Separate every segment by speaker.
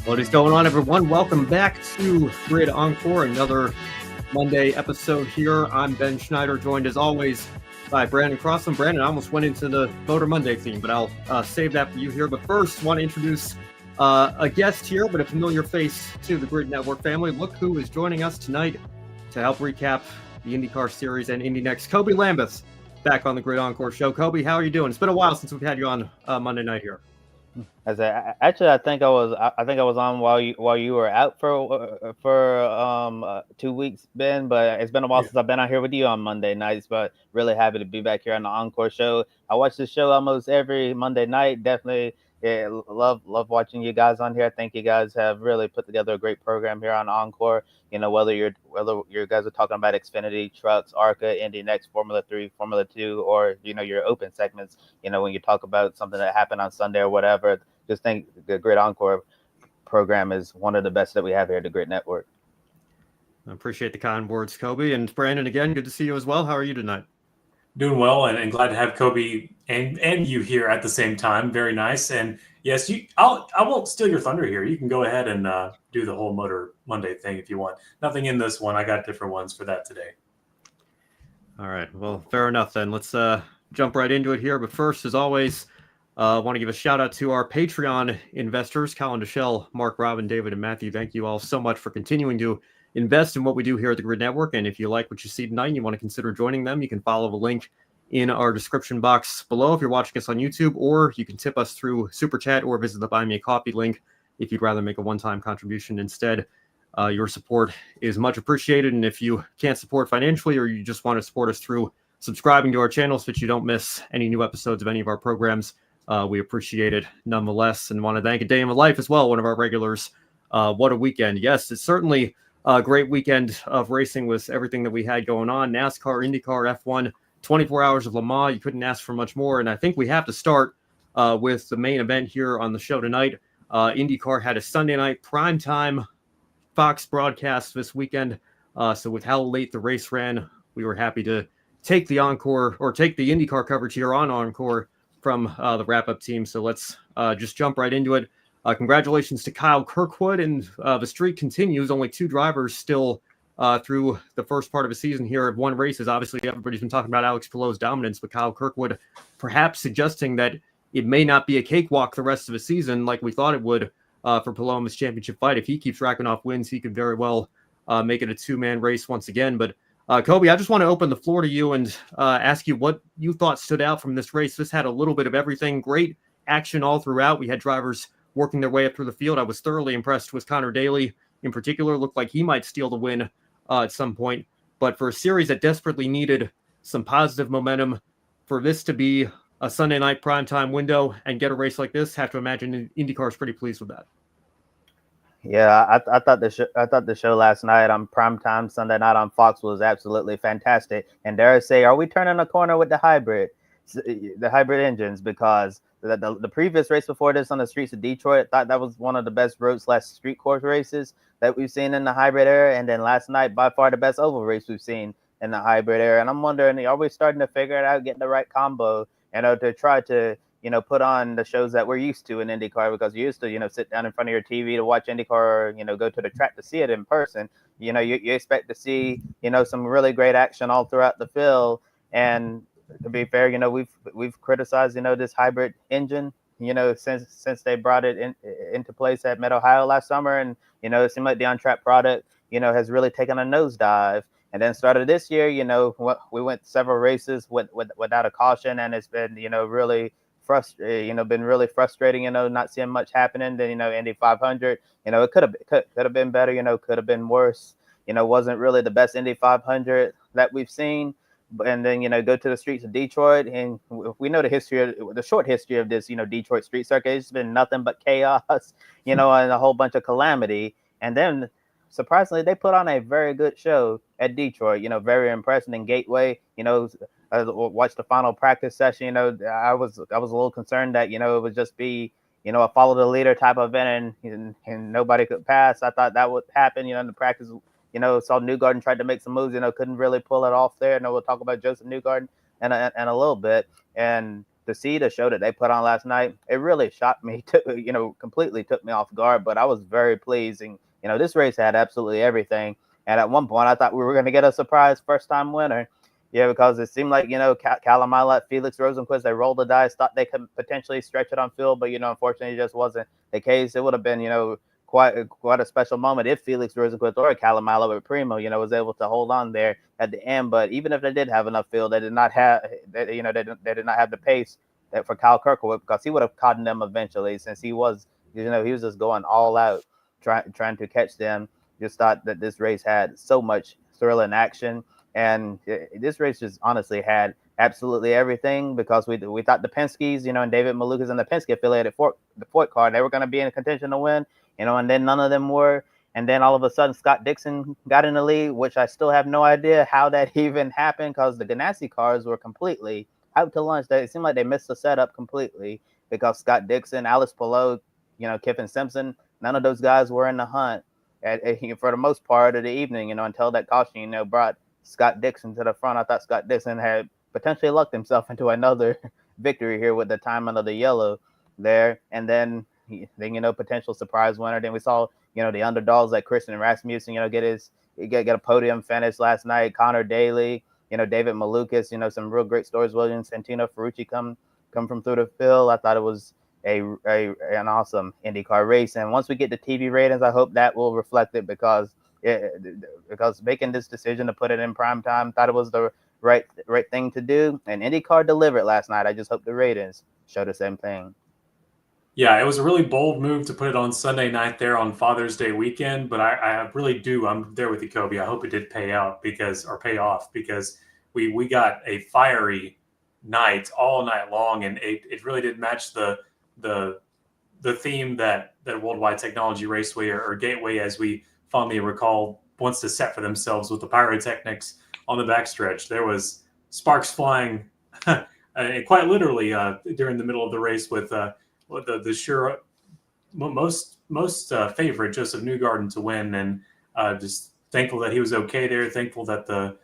Speaker 1: What is going on, everyone? Welcome back to Grid Encore, another Monday episode here. I'm Ben Schneider, joined as always by Brandon Crossland. Brandon, I almost went into the Motor Monday theme, but I'll save that for you here. But first, want to introduce a guest here, but a familiar face to the Grid Network family. Look who is joining us tonight to help recap the INDYCAR Series and INDY NXT. Kobe Lambeth back on the Grid Encore show. Kobe, how are you doing? It's been a while since we've had you on Monday night here.
Speaker 2: Actually, I think I was on while you were out for 2 weeks, Ben. But it's been a while since I've been out here with you on Monday nights. But really happy to be back here on the Encore show. I watch the show almost every Monday night. Definitely, love watching you guys on here. I think you guys have really put together a great program here on Encore. You know, whether you guys are talking about Xfinity, trucks, ARCA, INDY NXT, Formula 3, Formula 2, or your open segments. When you talk about something that happened on Sunday or whatever. Just think the Grid Encore program is one of the best that we have here at the Grid Network.
Speaker 1: I appreciate the kind words, Kobe. And Brandon, again, good to see you as well. How are you tonight?
Speaker 3: Doing well, and glad to have Kobe and you here at the same time. Very nice. And yes, I won't steal your thunder here. You can go ahead and do the whole Motor Monday thing if you want. Nothing in this one. I got different ones for that today.
Speaker 1: All right. Well, fair enough then. Let's jump right into it here. But first, as always, I want to give a shout out to our Patreon investors, Colin Deschelle, Mark, Robin, David, and Matthew. Thank you all so much for continuing to invest in what we do here at the Grid Network. And if you like what you see tonight and you want to consider joining them, you can follow the link in our description box below if you're watching us on YouTube, or you can tip us through Super Chat or visit the Buy Me a Coffee link if you'd rather make a one-time contribution instead. Your support is much appreciated. And if you can't support financially, or you just want to support us through subscribing to our channel so that you don't miss any new episodes of any of our programs, we appreciate it nonetheless, and want to thank A Day in My Life as well, one of our regulars. What a weekend. Yes, it's certainly a great weekend of racing with everything that we had going on. NASCAR, INDYCAR, F1, 24 hours of Le Mans. You couldn't ask for much more. And I think we have to start with the main event here on the show tonight. INDYCAR had a Sunday night primetime Fox broadcast this weekend. So with how late the race ran, we were happy to take the Encore, or take the INDYCAR coverage here on Encore from the wrap-up team. So let's just jump right into it. Congratulations to Kyle Kirkwood, and the streak continues. Only two drivers still through the first part of the season here have won races. Obviously, everybody's been talking about Alex Palou's dominance, but Kyle Kirkwood perhaps suggesting that it may not be a cakewalk the rest of the season like we thought it would for Palou in this championship fight. If he keeps racking off wins, he could very well make it a two-man race once again. But Kobe, I just want to open the floor to you and ask you what you thought stood out from this race. This had a little bit of everything. Great action all throughout. We had drivers working their way up through the field. I was thoroughly impressed with Connor Daly in particular. Looked like he might steal the win at some point. But for a series that desperately needed some positive momentum, for this to be a Sunday night primetime window and get a race like this, have to imagine IndyCar is pretty pleased with that.
Speaker 2: Yeah, I thought the show last night on primetime Sunday night on Fox was absolutely fantastic. And dare I say, are we turning a corner with the hybrid engines? Because the previous race before this on the streets of Detroit, I thought that was one of the best road/street course races that we've seen in the hybrid era. And then last night, by far the best oval race we've seen in the hybrid era. And I'm wondering, are we starting to figure it out, getting the right combo, to try to put on the shows that we're used to in IndyCar? Because you used to, sit down in front of your TV to watch IndyCar, or, go to the track to see it in person. You expect to see, some really great action all throughout the field. And to be fair, we've criticized, this hybrid engine, since they brought it into place at Mid-Ohio last summer. And, it seemed like the on-track product, has really taken a nosedive. And then started this year, we went several races without a caution, and it's been, really been really frustrating, not seeing much happening. Then, Indy 500, it could have been better, could have been worse. Wasn't really the best Indy 500 that we've seen. And then, go to the streets of Detroit, and we know the short history of this, Detroit street circuit. It's been nothing but chaos, and a whole bunch of calamity. And then, surprisingly, they put on a very good show at Detroit, very impressive in Gateway. I watched the final practice session. I was a little concerned that, it would just be, a follow the leader type of event, and nobody could pass. I thought that would happen, in the practice. Saw Newgarden tried to make some moves, couldn't really pull it off there. And we'll talk about Josef Newgarden in a little bit. And to see the show that they put on last night, it really shocked me, completely took me off guard, but I was very pleased. And, this race had absolutely everything. And at one point, I thought we were going to get a surprise first-time winner. Yeah, because it seemed like, Callum Ilott, Felix Rosenqvist, they rolled the dice, thought they could potentially stretch it on field, but, unfortunately, it just wasn't the case. It would have been, quite a special moment if Felix Rosenqvist or Callum Ilott with Primo, was able to hold on there at the end. But even if they did have enough field, they did not have, they did not have the pace that for Kyle Kirkwood, because he would have caught them eventually, since he was just going all out trying to catch them. Just thought that this race had so much thrill and action. And this race just honestly had absolutely everything, because we thought the Penskes, and David Malukas and the Penske affiliated the Ford car, they were going to be in contention to win, and then none of them were. And then all of a sudden, Scott Dixon got in the lead, which I still have no idea how that even happened, because the Ganassi cars were completely out to lunch. It seemed like they missed the setup completely, because Scott Dixon, Alex Palou, Kiffin Simpson, none of those guys were in the hunt for the most part of the evening, until that caution, brought Scott Dixon to the front. I thought Scott Dixon had potentially lucked himself into another victory here with the timing of the yellow there. And then potential surprise winner. Then we saw, the underdogs like Christian Rasmussen, get a podium finish last night. Connor Daly, David Malukas, some real great stories. William Santino Ferrucci come from through the field. I thought it was an awesome IndyCar race. And once we get the TV ratings, I hope that will reflect it, because making this decision to put it in prime time, thought it was the right thing to do. And IndyCar delivered last night. I just hope the ratings show the same thing.
Speaker 3: Yeah, it was a really bold move to put it on Sunday night there on Father's Day weekend, but I really do. I'm there with you, Kobe. I hope it did pay off, because we got a fiery night all night long, and it really did match the theme that Worldwide Technology Raceway, or Gateway, as we fondly recall, wants to set for themselves with the pyrotechnics on the backstretch. There was sparks flying, quite literally, during the middle of the race with the sure most favorite Josef Newgarden to win, and just thankful that he was okay there. Thankful that the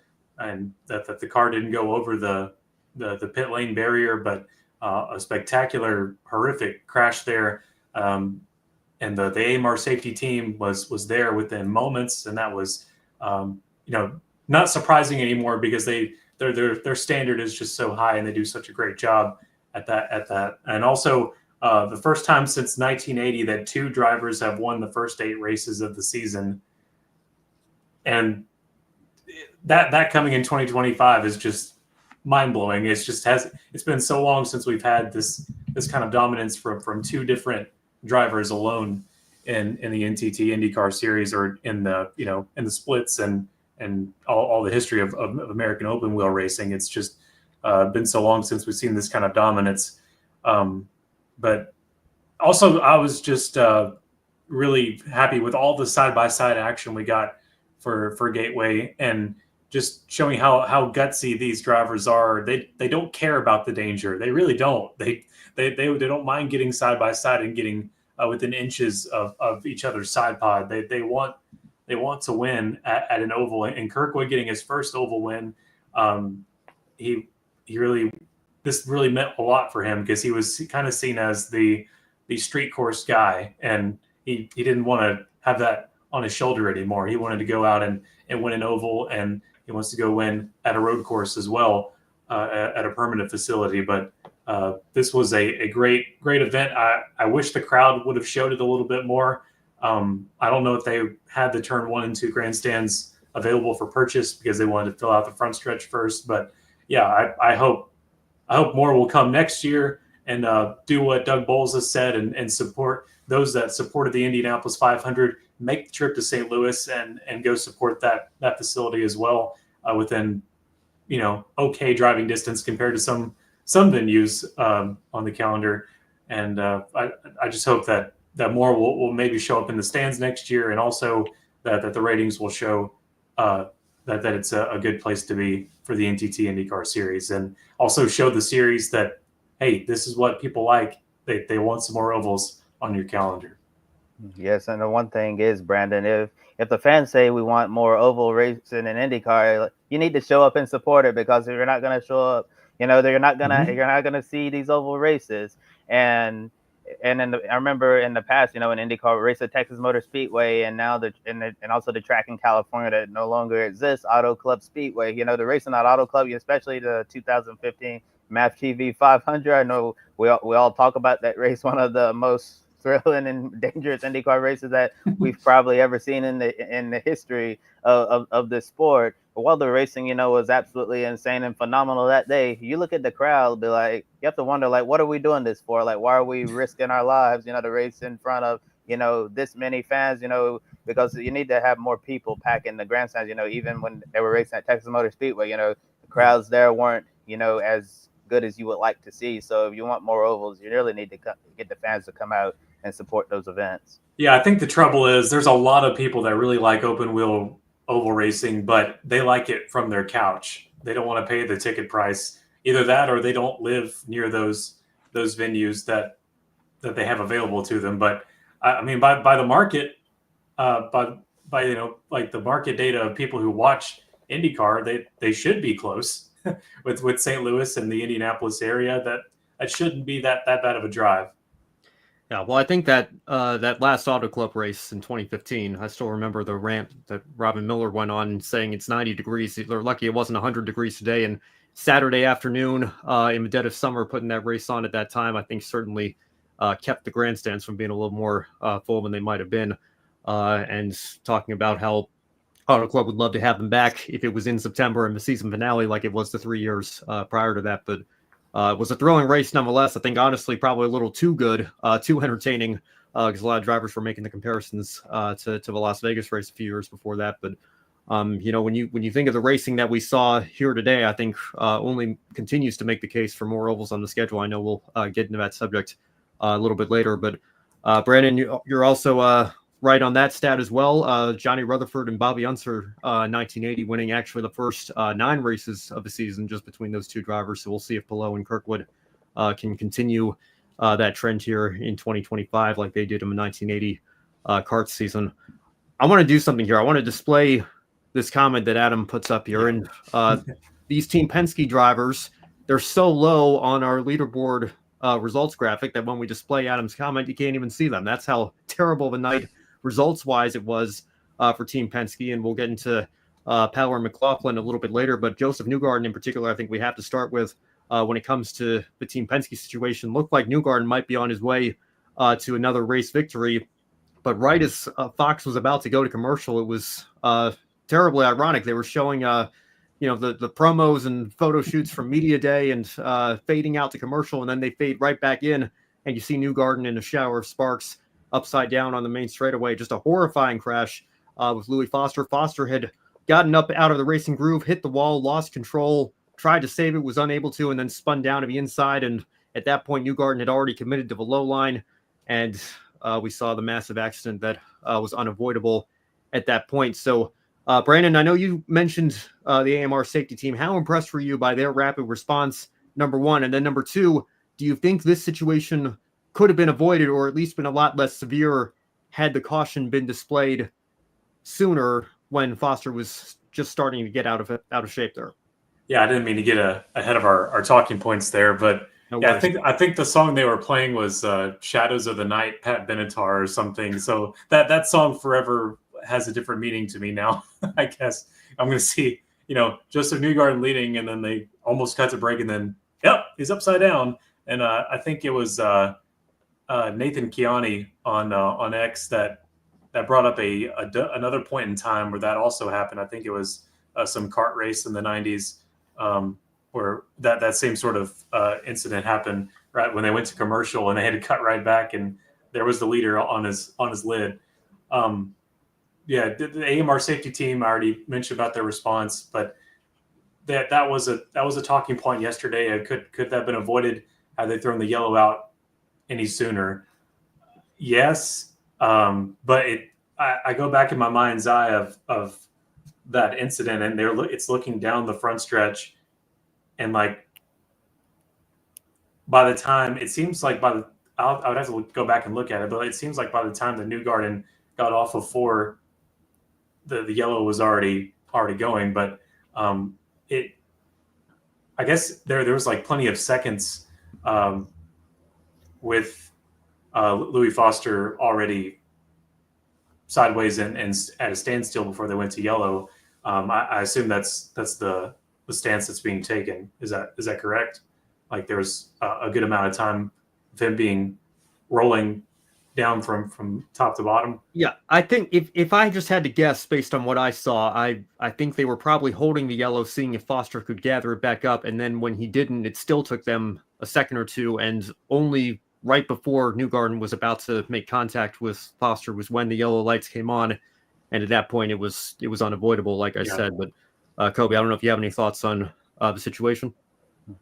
Speaker 3: car didn't go over the pit lane barrier, but a spectacular, horrific crash there. And the AMR safety team was there within moments, and that was not surprising anymore, because their standard is just so high, and they do such a great job at that. And also, the first time since 1980 that two drivers have won the first 8 races of the season, and that coming in 2025 is just mind-blowing. It's been so long since we've had this kind of dominance from two different drivers alone in the NTT INDYCAR Series, or in the in the splits and all the history of American open wheel racing. It's just been so long since we've seen this kind of dominance. But also, I was just really happy with all the side-by-side action we got for Gateway, and just showing how gutsy these drivers are. They don't care about the danger. They really don't. They don't mind getting side by side and getting within inches of each other's side pod. They want to win at an oval. And Kirkwood getting his first oval win, this really meant a lot for him, because he was kind of seen as the street course guy, and he didn't want to have that on his shoulder anymore. He wanted to go out and win an oval, and he wants to go win at a road course as well, at a permanent facility. But this was a great event. I wish the crowd would have showed it a little bit more. I don't know if they had the turn 1 and 2 grandstands available for purchase, because they wanted to fill out the front stretch first. But yeah, I hope more will come next year, and do what Doug Bowles has said, and support those that supported the Indianapolis 500. Make the trip to St. Louis and go support that facility as well, within okay driving distance compared to some venues on the calendar. And I just hope that more will maybe show up in the stands next year, and also that the ratings will show that it's a good place to be for the NTT INDYCAR Series, and also show the series that, hey, this is what people like. They want some more ovals on your calendar.
Speaker 2: Yes, and the one thing is, Brandon, if the fans say we want more oval racing in IndyCar, you need to show up and support it, because if you're not going to show up, You know, you're not
Speaker 3: Mhm.
Speaker 2: gonna see these oval races. And I remember in the past, you know, in IndyCar race at Texas Motor Speedway, and now and also the track in California that no longer exists, Auto Club Speedway. You know, the racing at Auto Club, especially the 2015 MAF TV 500. I know we all talk about that race, one of the most thrilling and dangerous IndyCar races that we've probably ever seen in the history of this sport. But while the racing, you know, was absolutely insane and phenomenal that day, you look at the crowd, be like, you have to wonder, like, what are we doing this for? Like, why are we risking our lives, you know, to race in front of, you know, this many fans, you know, because you need to have more people packing the grandstands, you know, even when they were racing at Texas Motor Speedway, you know, the crowds there weren't, you know, as good as you would like to see. So if you want more ovals, you really need to get the fans to come out and support those events.
Speaker 3: Yeah, I think the trouble is there's a lot of people that really like open wheel oval racing, but they like it from their couch. They don't want to pay the ticket price. Either that or they don't live near those venues that they have available to them. But I mean, by the market, by you know, like the market data of people who watch IndyCar, they should be close with St. Louis and the Indianapolis area. That shouldn't be that bad of a drive.
Speaker 1: Yeah, well, I think that that last Auto Club race in 2015, I still remember the rant that Robin Miller went on saying it's 90 degrees. They're lucky it wasn't 100 degrees today. And Saturday afternoon, in the dead of summer, putting that race on at that time, I think certainly kept the grandstands from being a little more full than they might have been. And talking about how Auto Club would love to have them back if it was in September and the season finale like it was the 3 years prior to that. But it was a thrilling race nonetheless. I think, honestly, probably a little too good, too entertaining, because a lot of drivers were making the comparisons to the Las Vegas race a few years before that. But you know, when you think of the racing that we saw here today, I think only continues to make the case for more ovals on the schedule. I know we'll get into that subject a little bit later, but Brandon, you're also right on that stat as well. Johnny Rutherford and Bobby Unser, 1980, winning actually the first 9 races of the season just between those two drivers. So we'll see if Palou and Kirkwood can continue that trend here in 2025 like they did in the 1980 kart season. I want to do something here. I want to display this comment that Adam puts up here. And these Team Penske drivers, they're so low on our leaderboard results graphic that when we display Adam's comment, you can't even see them. That's how terrible of a night results-wise it was for Team Penske. And we'll get into Power and McLaughlin a little bit later. But Josef Newgarden in particular, I think we have to start with when it comes to the Team Penske situation. Looked like Newgarden might be on his way to another race victory. But right as Fox was about to go to commercial, it was terribly ironic. They were showing, you know, the promos and photo shoots from Media Day and fading out to commercial, and then they fade right back in, and you see Newgarden in a shower of sparks upside down on the main straightaway. Just a horrifying crash with Louis Foster. Foster had gotten up out of the racing groove, hit the wall, lost control, tried to save it, was unable to, and then spun down to the inside. And at that point, Newgarden had already committed to the low line, and we saw the massive accident that was unavoidable at that point. So, Brandon, I know you mentioned the AMR safety team. How impressed were you by their rapid response, number one? And then number two, do you think this situation could have been avoided or at least been a lot less severe had the caution been displayed sooner when Foster was just starting to get out of shape there?
Speaker 3: Yeah, I didn't mean to get ahead of our talking points there, but
Speaker 1: No
Speaker 3: yeah,
Speaker 1: worries.
Speaker 3: I think the song they were playing was "Shadows of the Night," Pat Benatar or something. So that song forever has a different meaning to me now. I guess I'm going to see, you know, Josef Newgarden leading, and then they almost cut to break, and then yep, he's upside down. And I think it was Nathan Chiani on X that brought up another point in time where that also happened. I think it was some kart race in the 90s. Where that same sort of incident happened right when they went to commercial and they had to cut right back, and there was the leader on his lid. Yeah, the AMR safety team, I already mentioned about their response, but that was a talking point yesterday. Could that have been avoided had they thrown the yellow out any sooner? Yes, but I go back in my mind's eye of that incident, and it's looking down the front stretch. And like, by the time it seems like I would have to go back and look at it, but it seems like by the time the Newgarden got off of 4, the yellow was already going. But I guess there was like plenty of seconds with Louis Foster already sideways and at a standstill before they went to yellow. I assume that's the stance that's being taken. Is that correct? Like there's a good amount of time of him being rolling down from top to bottom.
Speaker 1: Yeah, I think if I just had to guess based on what I saw, I think they were probably holding the yellow, seeing if Foster could gather it back up, and then when he didn't, it still took them a second or two, and only right before Newgarden was about to make contact with Foster was when the yellow lights came on, and at that point it was unavoidable, like I said. But Kobe, I don't know if you have any thoughts on the situation.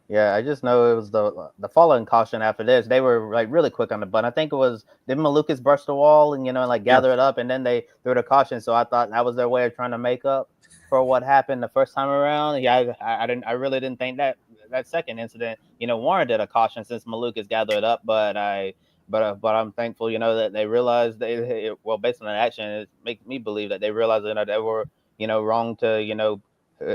Speaker 2: Yeah, I just know it was the following caution after this. They were like really quick on the button. I think it was, didn't Malukas brush the wall and like gather it up, and then they threw the caution. So I thought that was their way of trying to make up for what happened the first time around. Yeah, I really didn't think that second incident warranted a caution since Malukas gathered it up. But I'm thankful that they realized based on the action, it makes me believe that they realized that they were wrong to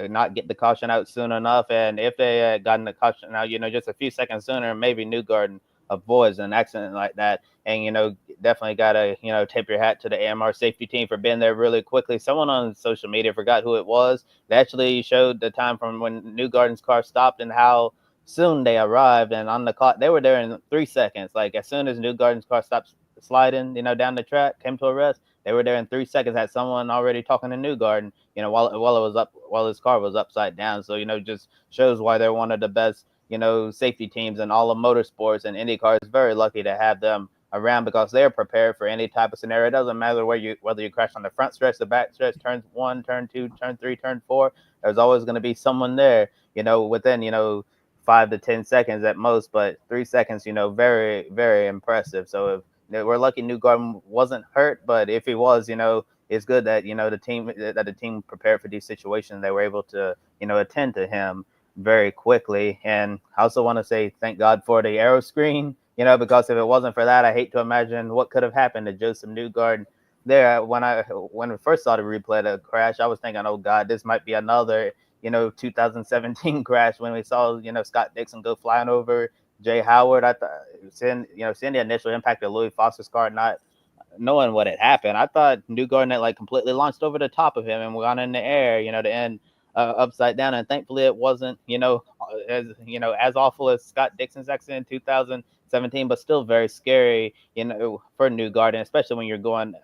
Speaker 2: not get the caution out soon enough. And if they had gotten the caution out, just a few seconds sooner, maybe Newgarden avoids an accident like that. And, definitely got to, tip your hat to the AMR safety team for being there really quickly. Someone on social media, forgot who it was, they actually showed the time from when Newgarden's car stopped and how soon they arrived. And on the clock, they were there in 3 seconds. Like as soon as Newgarden's car stopped sliding, down the track, came to a rest, they were there in 3 seconds. Had someone already talking to Newgarden, while his car was upside down. So just shows why they're one of the best safety teams in all of motorsports. And IndyCar is very lucky to have them around because they're prepared for any type of scenario. It doesn't matter whether you crash on the front stretch, the back stretch, turn 1, turn 2, turn 3, turn 4. There's always going to be someone there, within 5 to 10 seconds at most. But 3 seconds, very, very impressive. So if we're lucky Newgarden wasn't hurt, but if he was, it's good that the team prepared for these situations. They were able to attend to him very quickly. And I also want to say thank God for the aero screen, because if it wasn't for that, I hate to imagine what could have happened to Josef Newgarden there. When we first saw the replay of the crash, I was thinking, oh God, this might be another 2017 crash when we saw Scott Dixon go flying over Jay Howard. I thought seeing the initial impact of Louis Foster's car, not knowing what had happened, I thought Newgarden had like completely launched over the top of him and gone in the air, to end upside down. And thankfully it wasn't, as awful as Scott Dixon's accident in 2017, but still very scary, for Newgarden, especially when you're going,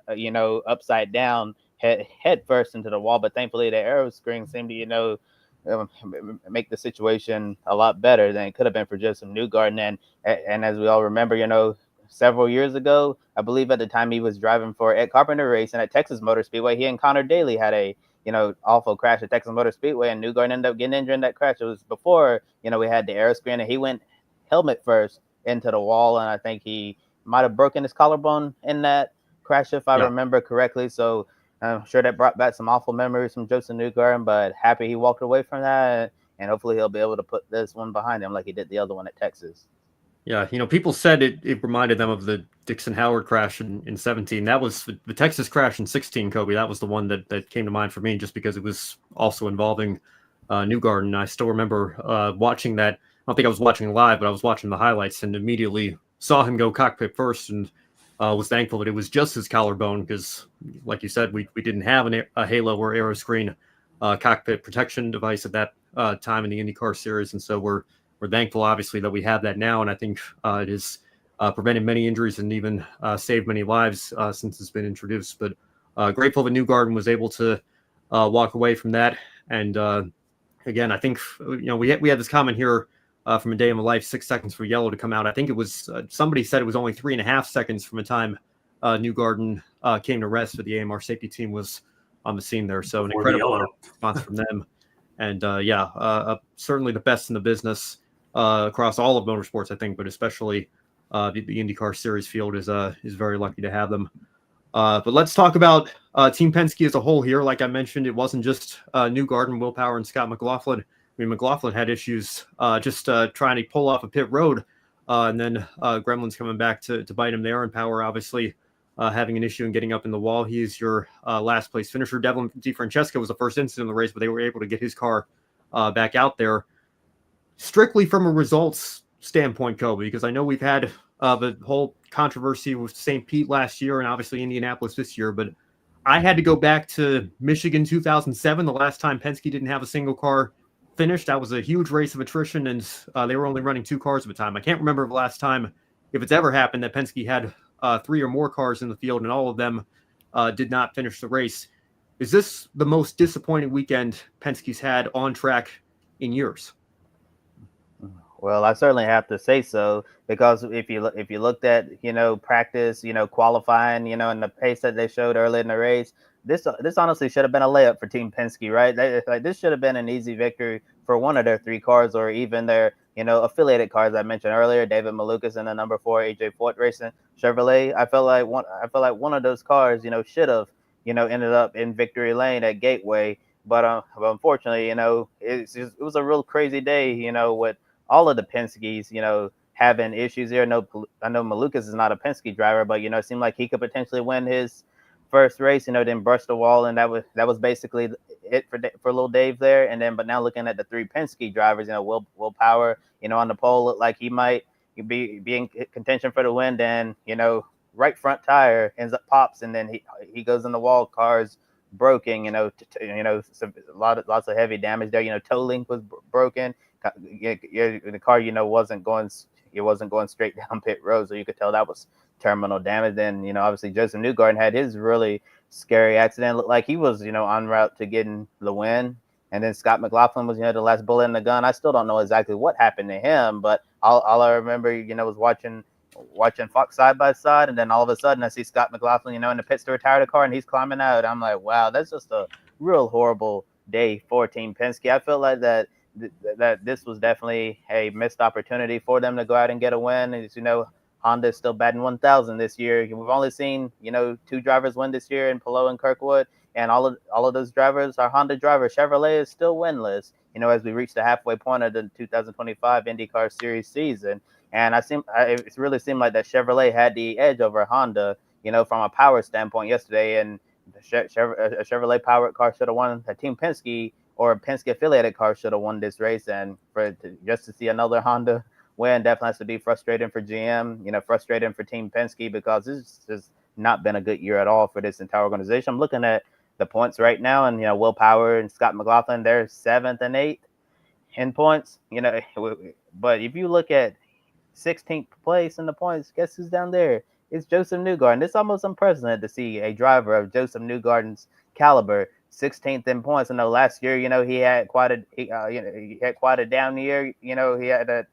Speaker 2: upside down, head first into the wall. But thankfully the aero screen seemed to, make the situation a lot better than it could have been for Josef Newgarden. And as we all remember, several years ago, I believe at the time he was driving for Ed Carpenter Racing at Texas Motor Speedway, he and Connor Daly had a awful crash at Texas Motor Speedway, and Newgarden ended up getting injured in that crash. It was before we had the aero screen, and he went helmet first into the wall, and I think he might have broken his collarbone in that crash if I remember correctly. So I'm sure that brought back some awful memories from Josef Newgarden, but happy he walked away from that, and hopefully he'll be able to put this one behind him like he did the other one at Texas.
Speaker 1: Yeah, people said it reminded them of the Dixon Howard crash in 17. That was the Texas crash in 16, Kobe. That was the one that came to mind for me just because it was also involving Newgarden. I still remember watching that. I don't think I was watching live, but I was watching the highlights and immediately saw him go cockpit first and was thankful that it was just his collarbone because, like you said, we didn't have a halo or aero screen cockpit protection device at that time in the INDYCAR Series, and so we're thankful, obviously, that we have that now, and I think it has prevented many injuries and even saved many lives since it's been introduced. But grateful that Newgarden was able to walk away from that. And again, I think we had this comment here from A Day in the Life, 6 seconds for yellow to come out. I think it was somebody said it was only 3.5 seconds from the time Newgarden came to rest, but the AMR safety team was on the scene there. So an incredible response from them. And certainly the best in the business across all of motorsports, I think, but especially the IndyCar Series field is very lucky to have them. But let's talk about Team Penske as a whole here. Like I mentioned, it wasn't just Newgarden, Will Power, and Scott McLaughlin. I mean, McLaughlin had issues just trying to pull off a pit road, and then Gremlin's coming back to bite him there, and Power obviously having an issue and getting up in the wall. He is your last place finisher. Devlin DeFrancesco was the first incident in the race, but they were able to get his car back out there. strictly from a results standpoint, Kobe, because I know we've had the whole controversy with St. Pete last year and obviously Indianapolis this year, but I had to go back to Michigan 2007, the last time Penske didn't have a single car finished. That was a huge race of attrition, and they were only running 2 cars at a time. I can't remember the last time, if it's ever happened, that Penske had 3 or more cars in the field and all of them did not finish the race. Is this the most disappointing weekend Penske's had on track in years?
Speaker 2: Well, I certainly have to say so, because if you looked at practice, qualifying, and the pace that they showed early in the race, this honestly should have been a layup for Team Penske, right? This should have been an easy victory for one of their 3 cars, or even their affiliated cars I mentioned earlier, David Malukas and the number 4 AJ Fort Racing Chevrolet. I feel like one of those cars should have ended up in victory lane at Gateway, but unfortunately, it was a real crazy day, with all of the Penskes, having issues here. I know Malukas is not a Penske driver, but it seemed like he could potentially win his first race. Then brush the wall, and that was basically it for little Dave there. And then, but now looking at the 3 Penske drivers, Will Power, on the pole, looked like he might be in contention for the win. Then, right front tire ends up pops, and then he goes in the wall. Cars broken, lots of heavy damage there. Toe link was broken. The car, wasn't going straight down pit road, so you could tell that was terminal damage. Then, obviously Josef Newgarden had his really scary accident. Looked like he was, en route to getting the win. And then Scott McLaughlin was, the last bullet in the gun. I still don't know exactly what happened to him, but all I remember, was watching Fox side by side, and then all of a sudden I see Scott McLaughlin, in the pits to retire the car, and he's climbing out. I'm like, wow, that's just a real horrible day for Team Penske. I feel like that this was definitely a missed opportunity for them to go out and get a win. As Honda is still batting 1,000 this year. We've only seen 2 drivers win this year in Palou and Kirkwood, and all of those drivers are Honda drivers. Chevrolet is still winless, as we reach the halfway point of the 2025 INDYCAR Series season. And it really seemed like that Chevrolet had the edge over Honda, from a power standpoint yesterday. And a Chevrolet powered car should have won. The Team Penske or Penske affiliated car should have won this race. And just to see another Honda win definitely has to be frustrating for GM, frustrating for Team Penske, because this has not been a good year at all for this entire organization. I'm looking at the points right now, and Will Power and Scott McLaughlin, they're 7th and 8th in points. But if you look at 16th place in the points, guess who's down there? It's Josef Newgarden. It's almost unprecedented to see a driver of Josef Newgarden's caliber 16th in points. I know last year, he had quite a down year. He had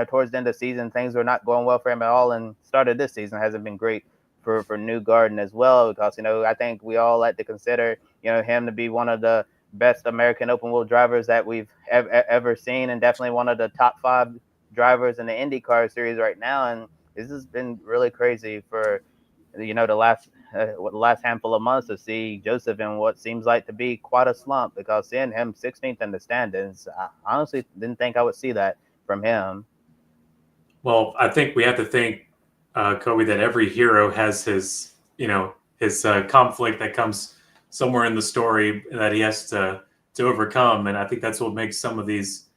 Speaker 2: towards the end of the season, things were not going well for him at all, and started this season hasn't been great for Newgarden as well, because I think we all like to consider him to be one of the best American open wheel drivers that we've ever seen, and definitely one of the top 5 drivers in the IndyCar series right now. And this has been really crazy for the last handful of months to see Josef in what seems like to be quite a slump, because seeing him 16th in the standings, I honestly didn't think I would see that from him.
Speaker 3: Well, I think we have to think, Kobe, that every hero has his conflict that comes somewhere in the story that he has to overcome. And I think that's what makes some of these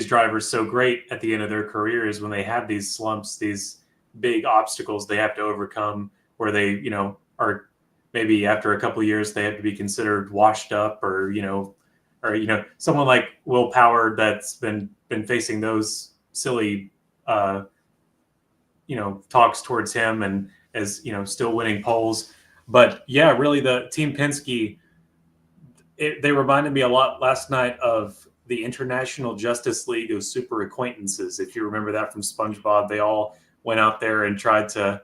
Speaker 3: drivers so great at the end of their careers, when they have these slumps, these big obstacles they have to overcome, where they, are maybe after a couple of years, they have to be considered washed up, or someone like Will Power that's been facing those silly, talks towards him, and as, still winning polls. But yeah, really the Team Penske, they reminded me a lot last night of the International Justice League of Super Acquaintances. If you remember that from SpongeBob, they all went out there and tried to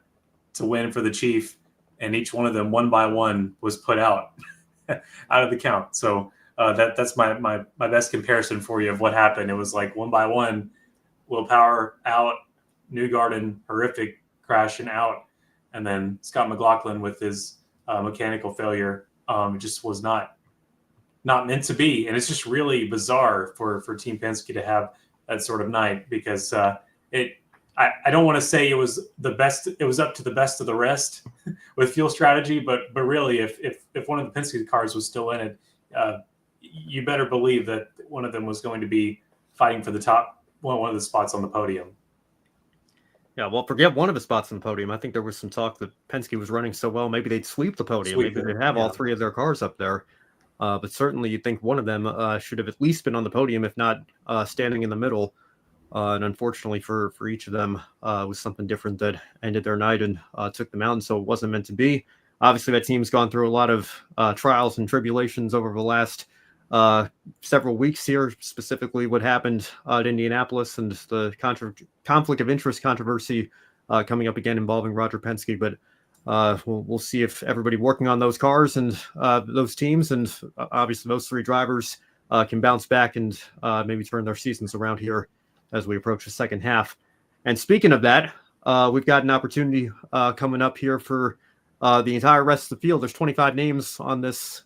Speaker 3: win for the chief, and each one of them, one by one, was put out of the count. So that's my best comparison for you of what happened. It was like one by one, Will Power out, Newgarden horrific crash and out, and then Scott McLaughlin with his mechanical failure just was not meant to be. And it's just really bizarre for Team Penske to have that sort of night, because I don't want to say it was the best. It was up to the best of the rest with fuel strategy, but really, if one of the Penske cars was still in it, you better believe that one of them was going to be fighting for the top one of the spots on the podium.
Speaker 1: Yeah, well, forget one of the spots on the podium. I think there was some talk that Penske was running so well, maybe they'd sweep the podium. Maybe they'd have all three of their cars up there. But certainly you'd think one of them should have at least been on the podium, if not standing in the middle. And unfortunately for each of them, was something different that ended their night and took them out. And so it wasn't meant to be. Obviously, that team's gone through a lot of trials and tribulations over the last several weeks here, specifically what happened at Indianapolis and the conflict of interest controversy coming up again involving Roger Penske. But we'll see if everybody working on those cars and those teams and obviously those three drivers can bounce back and maybe turn their seasons around here as we approach the second half. And speaking of that, we've got an opportunity coming up here for the entire rest of the field. There's 25 names on this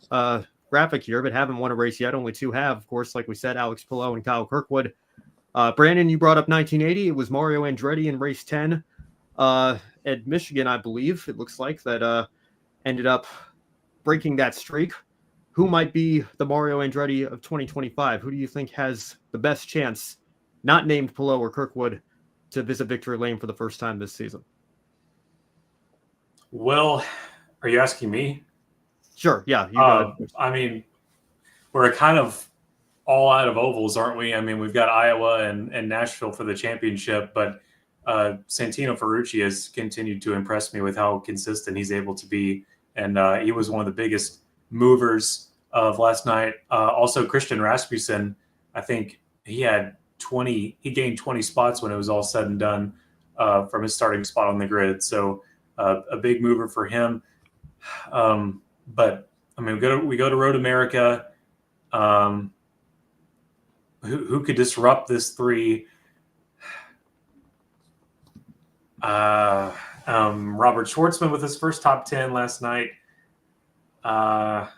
Speaker 1: graphic here, but haven't won a race yet. Only two have, of course, like we said, Alex Palou and Kyle Kirkwood. Brandon, you brought up 1980. It was Mario Andretti in race 10 at Michigan, I believe. It looks like that ended up breaking that streak. Who might be the Mario Andretti of 2025? Who do you think has the best chance, not named Palou or Kirkwood, to visit victory lane for the first time this season?
Speaker 3: Well, are you asking me?
Speaker 1: Sure, yeah.
Speaker 3: I mean, we're kind of all out of ovals, aren't we? I mean, we've got Iowa and Nashville for the championship, but Santino Ferrucci has continued to impress me with how consistent he's able to be, and he was one of the biggest movers of last night. Also, Christian Rasmussen, I think he gained 20 spots when it was all said and done from his starting spot on the grid. So a big mover for him. But I mean, we go to Road America. Who could disrupt this three? Robert Schwartzman with his first top 10 last night. I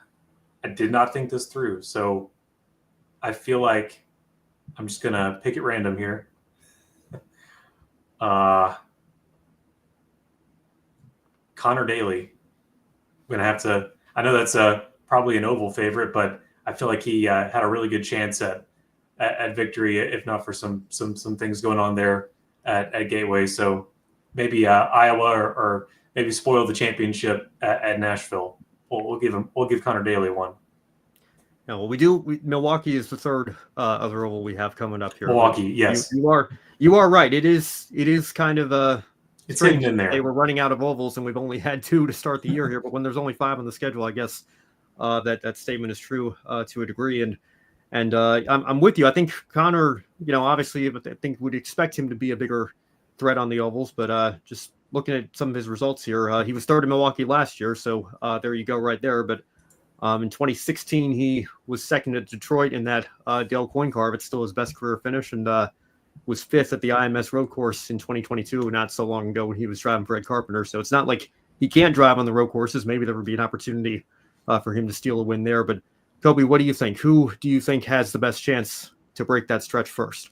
Speaker 3: did not think this through, so I feel like I'm just gonna pick at random here. Connor Daly. I'm gonna have to. I know that's probably an oval favorite, but I feel like he had a really good chance at victory, if not for some things going on there at Gateway. So maybe Iowa or maybe spoil the championship at Nashville. We'll give Connor Daly one.
Speaker 1: Yeah, well, Milwaukee is the third other oval we have coming up here.
Speaker 3: Milwaukee, yes,
Speaker 1: you are right. It is kind of
Speaker 3: it's hidden in there.
Speaker 1: They were running out of ovals, and we've only had 2 to start the year here. But when there's only 5 on the schedule, I guess that statement is true to a degree. And I'm with you. I think Connor, obviously, I think we'd expect him to be a bigger threat on the ovals. But just looking at some of his results here, he was third in Milwaukee last year, so there you go, right there. But in 2016, he was second at Detroit in that Dale Coyne car, but still his best career finish, and was 5th at the IMS road course in 2022, not so long ago when he was driving for Ed Carpenter. So it's not like he can't drive on the road courses. Maybe there would be an opportunity for him to steal a win there. But Kobe, what do you think? Who do you think has the best chance to break that stretch first?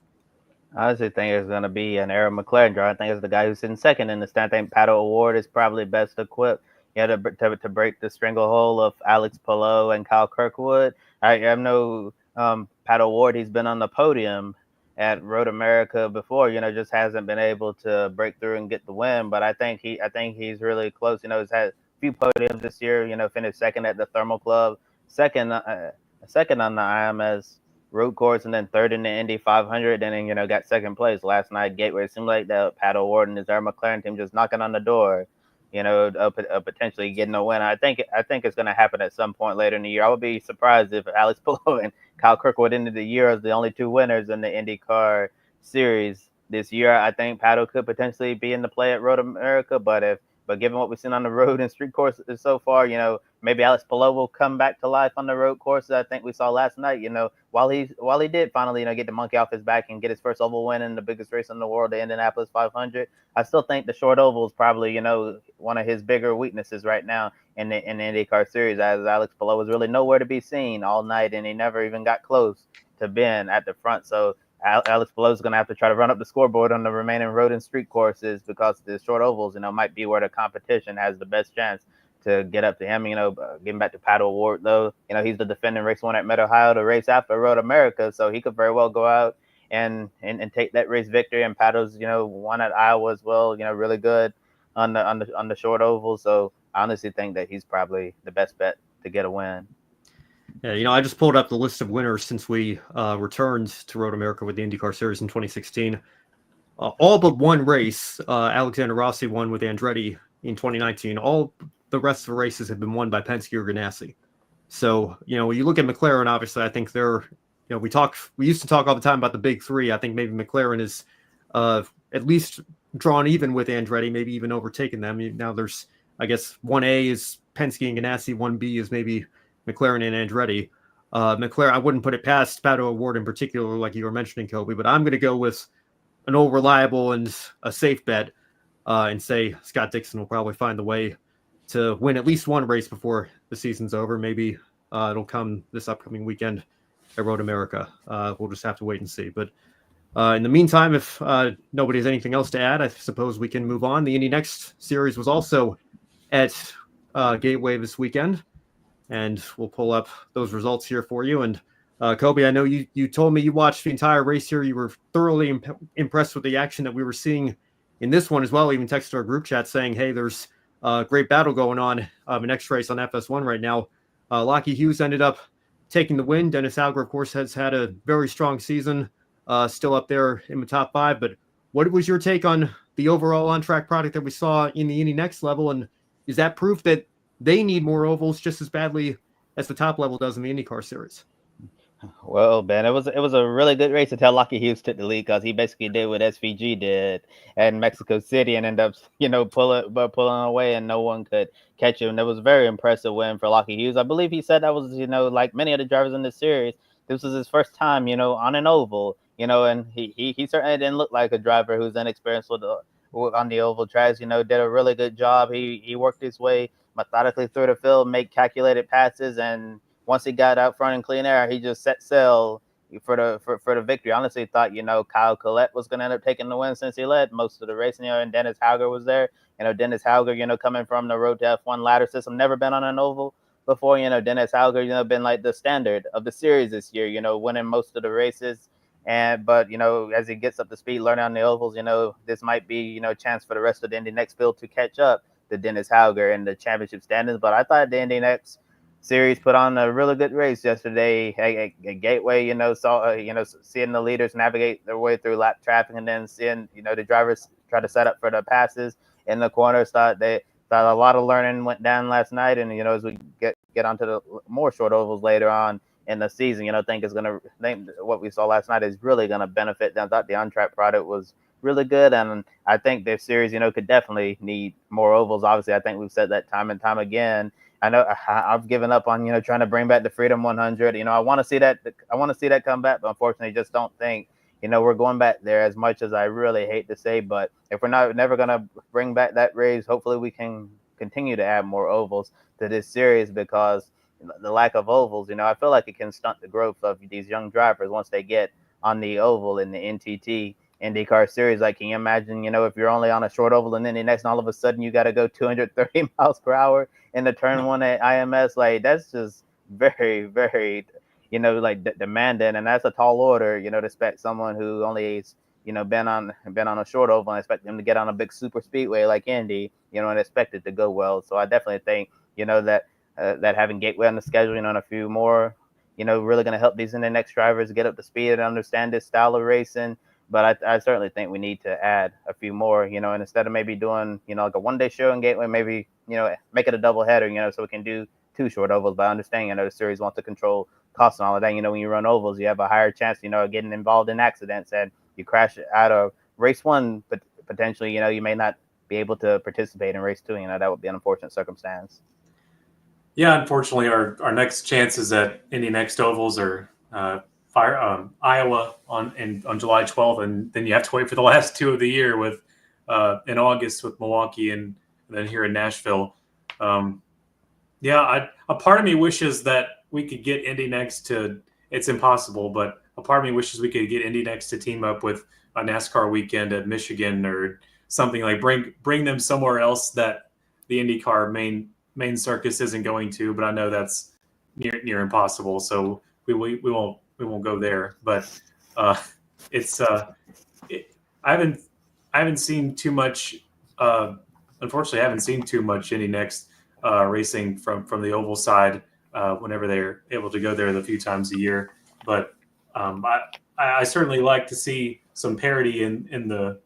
Speaker 2: I honestly think it's going to be an Aaron McLaren driver. I think it's the guy who's sitting second in the stand. I think Pato O'Ward is probably best equipped to break the stranglehold of Alex Palou and Kyle Kirkwood. I know Pato O'Ward, he's been on the podium at Road America before, just hasn't been able to break through and get the win. But I think he's really close. He's had a few podiums this year. Finished second at the Thermal Club, second on the IMS road course, and then third in the Indy 500. And then got second place last night. Gateway. It seemed like that Pato O'Ward and his Aaron McLaren team just knocking on the door, potentially getting a win. I think it's going to happen at some point later in the year. I would be surprised if Alex Palou and Kyle Kirkwood ended the year as the only 2 winners in the INDYCAR Series this year. I think Pato could potentially be in the play at Road America, but given what we've seen on the road and street courses so far, maybe Alex Palou will come back to life on the road courses. I think we saw last night, while he did finally, get the monkey off his back and get his first oval win in the biggest race in the world, the Indianapolis 500. I still think the short oval is probably, one of his bigger weaknesses right now in the INDYCAR Series, as Alex Palou was really nowhere to be seen all night, and he never even got close to Ben at the front. So Alex Palou is going to have to try to run up the scoreboard on the remaining road and street courses, because the short ovals, might be where the competition has the best chance to get up to him. Getting back to Pato O'Ward, though, he's the defending race winner at Mid-Ohio, the race after Road America, so he could very well go out and take that race victory. And Paddles, won at Iowa as well. Really good on the short oval. So I honestly think that he's probably the best bet to get a win.
Speaker 1: Yeah, I just pulled up the list of winners since we returned to Road America with the IndyCar Series in 2016. All but one race, Alexander Rossi won with Andretti in 2019. All the rest of the races have been won by Penske or Ganassi. So, when you look at McLaren, obviously, I think they're, we used to talk all the time about the big three. I think maybe McLaren is at least drawn even with Andretti, maybe even overtaken them. Now there's, I guess, 1A is Penske and Ganassi, 1B is maybe McLaren and Andretti. McLaren, I wouldn't put it past Pato O'Ward in particular, like you were mentioning, Kobe, but I'm going to go with an old reliable and a safe bet and say Scott Dixon will probably find the way to win at least one race before the season's over. Maybe it'll come this upcoming weekend at Road America. We'll just have to wait and see. But in the meantime, if nobody has anything else to add, I suppose we can move on. The Indy NXT Series was also at Gateway this weekend, and we'll pull up those results here for you. And Kobe, I know you told me you watched the entire race here. You were thoroughly impressed with the action that we were seeing in this one as well. Even texted our group chat saying, hey, there's a great battle going on in next race on FS1 right now. Lockie Hughes ended up taking the win. Dennis Alger, of course, has had a very strong season, still up there in the top 5. But what was your take on the overall on-track product that we saw in the Indy NXT level? And is that proof that they need more ovals just as badly as the top level does in the IndyCar Series?
Speaker 2: Well, Ben, it was a really good race until Lockie Hughes took the lead, because he basically did what SVG did at Mexico City and ended up, pulling away, and no one could catch him. It was a very impressive win for Lockie Hughes. I believe he said that was, like many of the drivers in the series, this was his first time, on an oval, and he certainly didn't look like a driver who's inexperienced on the oval tracks. Did a really good job. He worked his way methodically through the field, made calculated passes, and once he got out front in clean air, he just set sail for the victory. I honestly thought, Kyle Collette was going to end up taking the win since he led most of the race, and Dennis Hauger was there. Dennis Hauger, coming from the Road to F1 ladder system, never been on an oval before. Dennis Hauger, been like the standard of the series this year, winning most of the races. But as he gets up to speed, learning on the ovals, this might be, a chance for the rest of the Indy NXT field to catch up to Dennis Hauger in the championship standings. But I thought the Indy NXT Series put on a really good race yesterday at Gateway. Seeing the leaders navigate their way through lap traffic, and then seeing the drivers try to set up for the passes in the corners. Thought a lot of learning went down last night, and as we get onto the more short ovals later on in the season, think what we saw last night is really gonna benefit them. I thought the on-track product was really good, and I think this series could definitely need more ovals. Obviously, I think we've said that time and time again. I know I've given up on trying to bring back the Freedom 100. I want to see that. I want to see that come back, but unfortunately, just don't think we're going back there, as much as I really hate to say. But if we're never gonna bring back that race, hopefully we can continue to add more ovals to this series, because the lack of ovals, I feel like it can stunt the growth of these young drivers once they get on the oval in the NTT INDYCAR Series. Like, can you imagine, if you're only on a short oval and then the next, and all of a sudden you got to go 230 miles per hour in the turn one at IMS? Like, that's just very, very, demanding, and that's a tall order, to expect someone who only is, been on a short oval, and expect them to get on a big super speedway like Indy, and expect it to go well. So I definitely think, that having Gateway on the schedule, and a few more, really going to help these Indy NXT drivers get up to speed and understand this style of racing. But I certainly think we need to add a few more, and instead of maybe doing, like a one-day show in Gateway, maybe, make it a double header, so we can do 2 short ovals. But I understand, the series wants to control costs and all of that. When you run ovals, you have a higher chance, of getting involved in accidents, and you crash out of race 1, but potentially, you may not be able to participate in race 2. That would be an unfortunate circumstance.
Speaker 3: Yeah, unfortunately, our next chances at Indy NXT ovals are Iowa on July 12th, and then you have to wait for the last 2 of the year with in August with Milwaukee, and then here in Nashville. A part of me wishes that we could get Indy NXT to. It's impossible, but a part of me wishes we could get Indy NXT to team up with a NASCAR weekend at Michigan or something, like bring them somewhere else that the IndyCar main circus isn't going to. But I know that's near impossible, so we won't go there. But it's I haven't seen too much. Unfortunately, I haven't seen too much Indy NXT racing from the oval side whenever they're able to go there the few times a year. But I certainly like to see some parity in the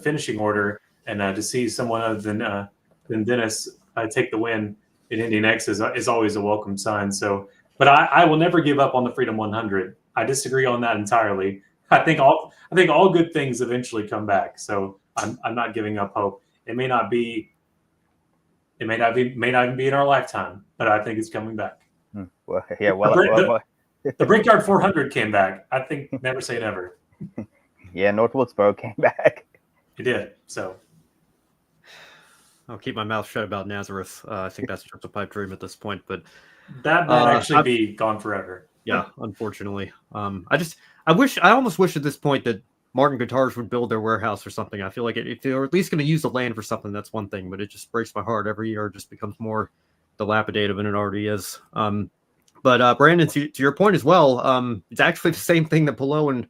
Speaker 3: finishing order, and to see someone other than Dennis take the win in Indy NXT is always a welcome sign. So, but I will never give up on the Freedom 100. I disagree on that entirely. I think all good things eventually come back. So I'm not giving up hope. It may not even be in our lifetime, but I think it's coming back.
Speaker 2: Well, yeah,
Speaker 3: the Brickyard 400 came back. I think never say never.
Speaker 2: Yeah, North Woodsboro came back.
Speaker 3: It did. So
Speaker 1: I'll keep my mouth shut about Nazareth. I think that's just a pipe dream at this point, but
Speaker 3: that might actually be gone forever.
Speaker 1: Yeah, unfortunately. I almost wish at this point that Martin Guitars would build their warehouse or something. I feel like if they're at least going to use the land for something, that's one thing, but it just breaks my heart every year. It just becomes more dilapidated than it already is. But Brandon, to your point as well, it's actually the same thing that Pillow and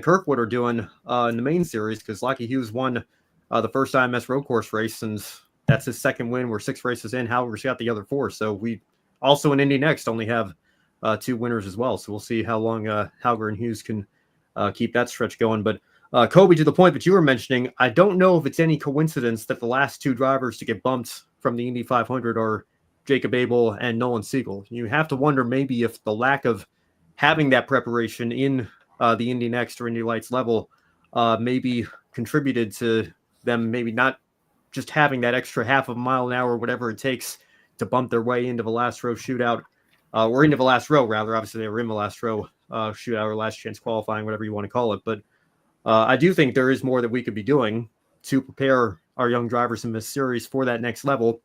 Speaker 1: Kirkwood are doing in the main series, because Lockheed Hughes won the first IMS road course race, and that's his second win. We're 6 races in. However, he's got the other 4. So we also in Indy NXT only have 2 winners as well. So we'll see how long Hauger and Hughes can keep that stretch going. But Kobe, to the point that you were mentioning, I don't know if it's any coincidence that the last 2 drivers to get bumped from the Indy 500 are Jacob Abel and Nolan Siegel. You have to wonder maybe if the lack of having that preparation in the Indy NXT or Indy Lights level maybe contributed to them maybe not just having that extra half of a mile an hour or whatever it takes to bump their way into the last row shootout, or into the last row, rather. Obviously, they were in the last row shootout or last chance qualifying, whatever you want to call it. But I do think there is more that we could be doing to prepare our young drivers in this series for that next level.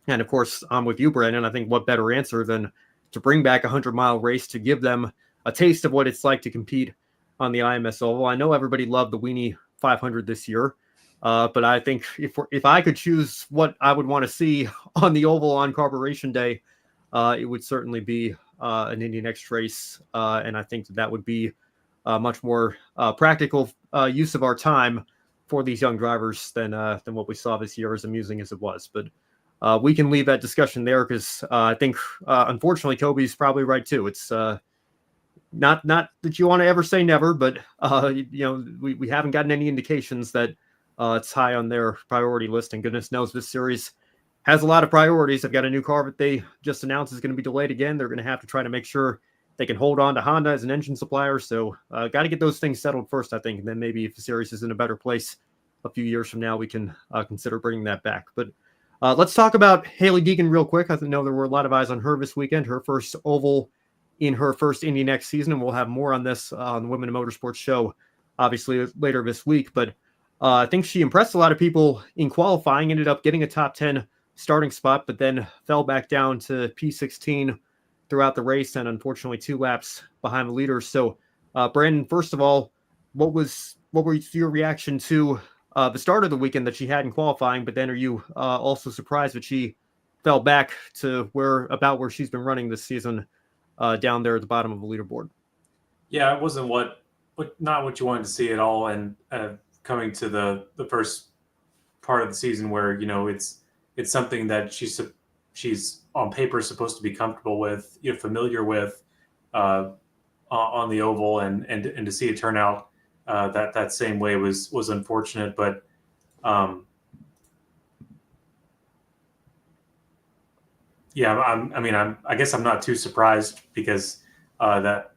Speaker 1: And of course, I'm with you, Brandon. I think what better answer than to bring back a 100-mile race to give them a taste of what it's like to compete on the IMS Oval. I know everybody loved the Weenie 500 this year, but I think if I could choose what I would want to see on the Oval on Carburation Day, it would certainly be an Indy NXT race, and I think that would be much more practical use of our time for these young drivers than what we saw this year, as amusing as it was. But we can leave that discussion there, because I think, unfortunately, Kobe's probably right too. It's not that you want to ever say never, but we haven't gotten any indications that it's high on their priority list. And goodness knows this series has a lot of priorities. They've got a new car that they just announced is going to be delayed again. They're going to have to try to make sure they can hold on to Honda as an engine supplier. So got to get those things settled first, I think. And then maybe if the series is in a better place a few years from now, we can consider bringing that back. But let's talk about Hailie Deegan real quick. I know there were a lot of eyes on her this weekend, her first oval in her first Indy NXT season. And we'll have more on this on the Women in Motorsports show, obviously, later this week. But I think she impressed a lot of people in qualifying, ended up getting a top 10 starting spot, but then fell back down to P16 throughout the race, and unfortunately 2 laps behind the leaders. So, Brandon, first of all, what was your reaction to the start of the weekend that she had in qualifying? But then are you also surprised that she fell back to where she's been running this season, down there at the bottom of the leaderboard?
Speaker 3: Yeah, it wasn't not what you wanted to see at all. And coming to the first part of the season where it's something that she's on paper supposed to be comfortable with, familiar with on the oval, and to see it turn out that same way was unfortunate. But I guess I'm not too surprised, because that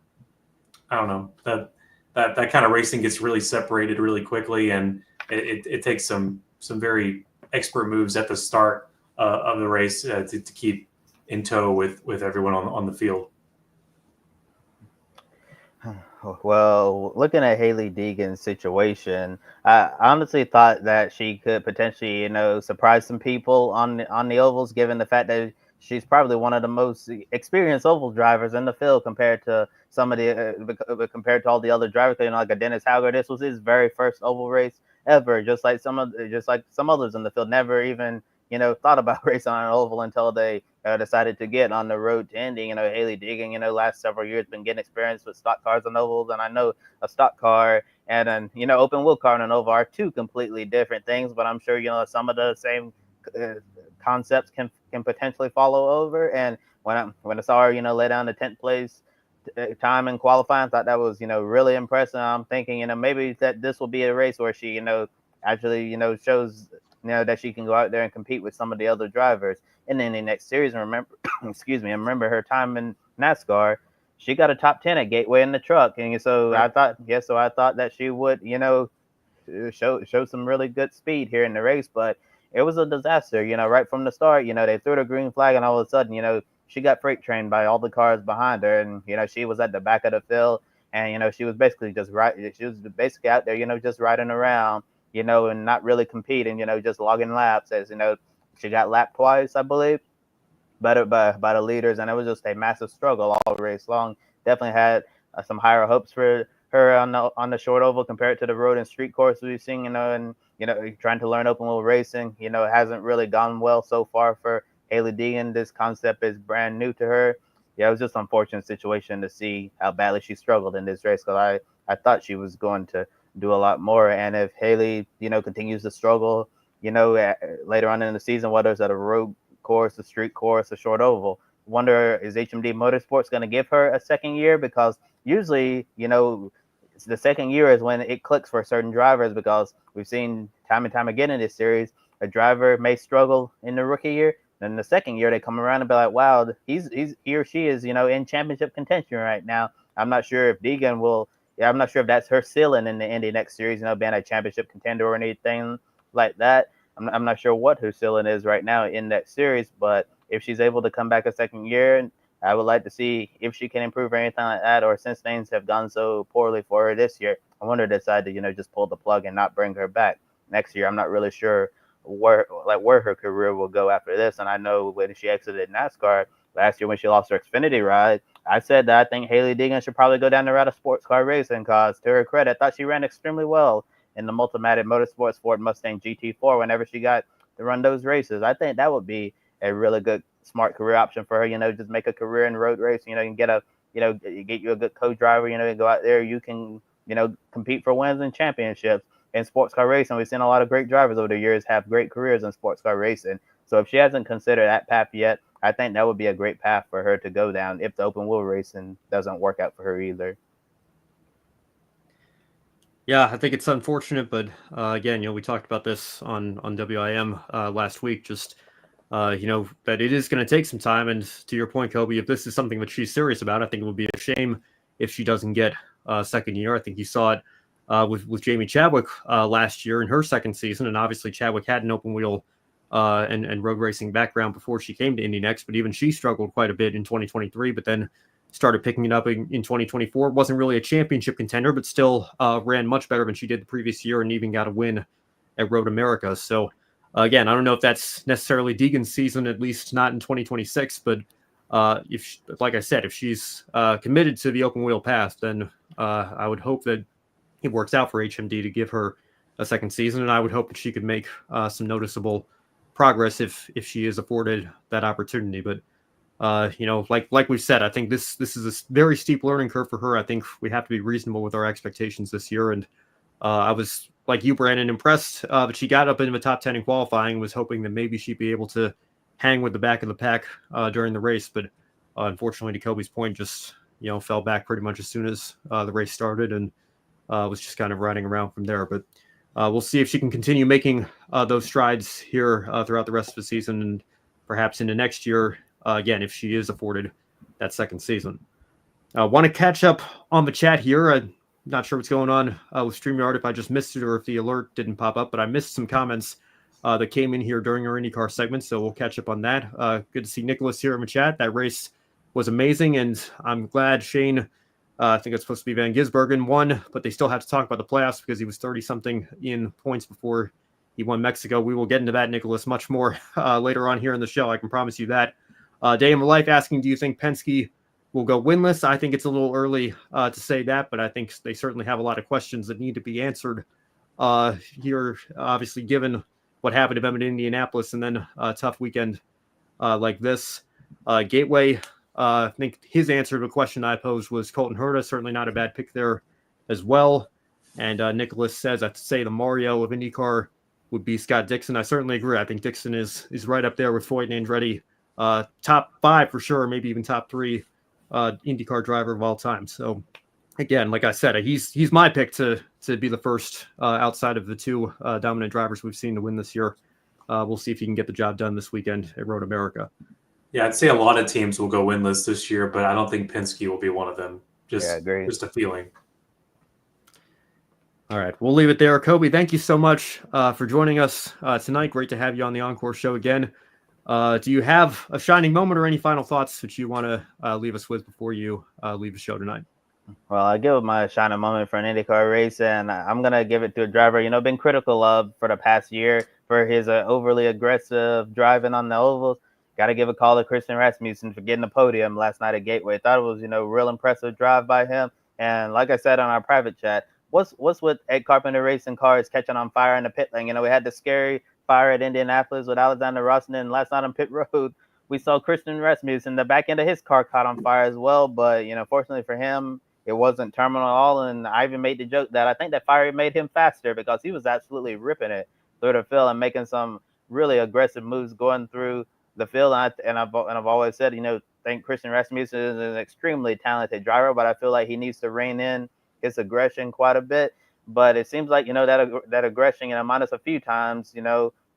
Speaker 3: kind of racing gets really separated really quickly, and it takes some very expert moves at the start of the race to keep in tow with everyone on the field.
Speaker 2: Well, looking at Hailie Deegan's situation, I honestly thought that she could potentially, surprise some people on the ovals, given the fact that she's probably one of the most experienced oval drivers in the field compared to compared to all the other drivers. Like a Dennis Hauger, this was his very first oval race ever. Just like some others in the field, never even thought about racing on an oval until they decided to get on the road to Indy. Haley Deegan, last several years been getting experience with stock cars and ovals, and I know a stock car and an open wheel car and an oval are two completely different things, but I'm sure some of the same concepts can potentially follow over. And when I saw her lay down the 10th place time in qualifying, I thought that was really impressive. I'm thinking maybe that this will be a race where she actually shows that she can go out there and compete with some of the other drivers in the NXT next series. And remember, remember her time in NASCAR, she got a top 10 at Gateway in the truck, and so right. I thought that she would show some really good speed here in the race, but it was a disaster. Right from the start, they threw the green flag, and all of a sudden, she got freight trained by all the cars behind her, and she was at the back of the field, and she was basically she was basically out there, just riding around, and not really competing, just logging laps. As she got lapped twice, I believe, by the leaders, and it was just a massive struggle all race long. Definitely had some higher hopes for her on the short oval compared to the road and street course we've seen, and trying to learn open wheel racing, it hasn't really gone well so far for Haley Deegan. This concept is brand new to her. Yeah, it was just an unfortunate situation to see how badly she struggled in this race, because I thought she was going to do a lot more. And if Haley, continues to struggle, later on in the season, whether it's at a road course, a street course, a short oval, wonder, is HMD Motorsports going to give her a second year? Because usually, the second year is when it clicks for certain drivers, because we've seen time and time again in this series, a driver may struggle in the rookie year. Then the second year they come around and be like, wow, he or she is, in championship contention right now. I'm not sure if Deegan will. Yeah, I'm not sure if that's her ceiling in the Indy NXT Series, being a championship contender or anything like that. I'm not sure what her ceiling is right now in that series, but if she's able to come back a second year, I would like to see if she can improve or anything like that. Or since things have gone so poorly for her this year, I wonder to decide to just pull the plug and not bring her back next year. I'm not really sure where her career will go after this. And I know when she exited NASCAR last year, when she lost her Xfinity ride, I said that I think Haley Deegan should probably go down the route of sports car racing, because to her credit, I thought she ran extremely well in the Multimatic Motorsports Ford Mustang GT4 whenever she got to run those races. I think that would be a really good, smart career option for her. Just make a career in road racing, and get get you a good co-driver, and go out there, you can, compete for wins and championships. In sports car racing, we've seen a lot of great drivers over the years have great careers in sports car racing. So if she hasn't considered that path yet, I think that would be a great path for her to go down if the open wheel racing doesn't work out for her either.
Speaker 1: Yeah, I think it's unfortunate, but again, we talked about this on WIM last week, just that it is going to take some time. And to your point, Kobe, if this is something that she's serious about, I think it would be a shame if she doesn't get a second year. I think you saw it with Jamie Chadwick last year in her second season, and obviously Chadwick had an open wheel and road racing background before she came to Indy NXT, but even she struggled quite a bit in 2023, but then started picking it up in 2024. Wasn't really a championship contender, but still ran much better than she did the previous year, and even got a win at Road America. So again, I don't know if that's necessarily Deegan's season, at least not in 2026, but like I said, if she's committed to the open wheel path, then I would hope that it works out for HMD to give her a second season, and I would hope that she could make some noticeable progress if she is afforded that opportunity. But like we've said, I think this is a very steep learning curve for her. I think we have to be reasonable with our expectations this year, and I was, like you, Brandon, impressed that she got up into the top 10 in qualifying. Was hoping that maybe she'd be able to hang with the back of the pack during the race, but unfortunately, to Kobe's point, just fell back pretty much as soon as the race started, and was just kind of riding around from there. But we'll see if she can continue making those strides here throughout the rest of the season, and perhaps into next year, again, if she is afforded that second season. Want to catch up on the chat here. I'm not sure what's going on with StreamYard, if I just missed it or if the alert didn't pop up, but I missed some comments that came in here during our IndyCar segment, so we'll catch up on that. Good to see Nicholas here in the chat. That race was amazing, and I'm glad Shane, I think it's supposed to be Van Gisbergen, won, but they still have to talk about the playoffs because he was 30-something in points before he won Mexico. We will get into that, Nicholas, much more later on here in the show. I can promise you that. Day in the Life asking, do you think Penske will go winless? I think it's a little early to say that, but I think they certainly have a lot of questions that need to be answered here, obviously, given what happened to them in Indianapolis and then a tough weekend like this. Gateway, I think his answer to a question I posed was Colton Herta, certainly not a bad pick there as well. And Nicholas says, I'd say the Mario of IndyCar would be Scott Dixon. I certainly agree. I think Dixon is right up there with Foyt and Andretti. Top 5 for sure, maybe even top 3 IndyCar driver of all time. So again, like I said, he's my pick to be the first outside of the 2 dominant drivers we've seen to win this year. We'll see if he can get the job done this weekend at Road America.
Speaker 3: Yeah, I'd say a lot of teams will go winless this year, but I don't think Penske will be one of them. Just a feeling.
Speaker 1: All right, we'll leave it there. Kobe, thank you so much for joining us tonight. Great to have you on the Encore show again. Do you have a shining moment or any final thoughts that you want to leave us with before you leave the show tonight?
Speaker 2: Well, I give my shining moment for an IndyCar race, and I'm going to give it to a driver, been critical of for the past year for his overly aggressive driving on the ovals. Got to give a call to Christian Rasmussen for getting the podium last night at Gateway. Thought it was, real impressive drive by him. And like I said on our private chat, what's with Ed Carpenter racing cars catching on fire in the pit lane? We had the scary fire at Indianapolis with Alexander Rossi, and last night on pit road, we saw Christian Rasmussen, the back end of his car caught on fire as well. But, fortunately for him, it wasn't terminal at all. And I even made the joke that I think that fire made him faster because he was absolutely ripping it through the field and making some really aggressive moves going through the field. And I've always said, I think Christian Rasmussen is an extremely talented driver, but I feel like he needs to rein in his aggression quite a bit. But it seems like, that aggression, minus a few times,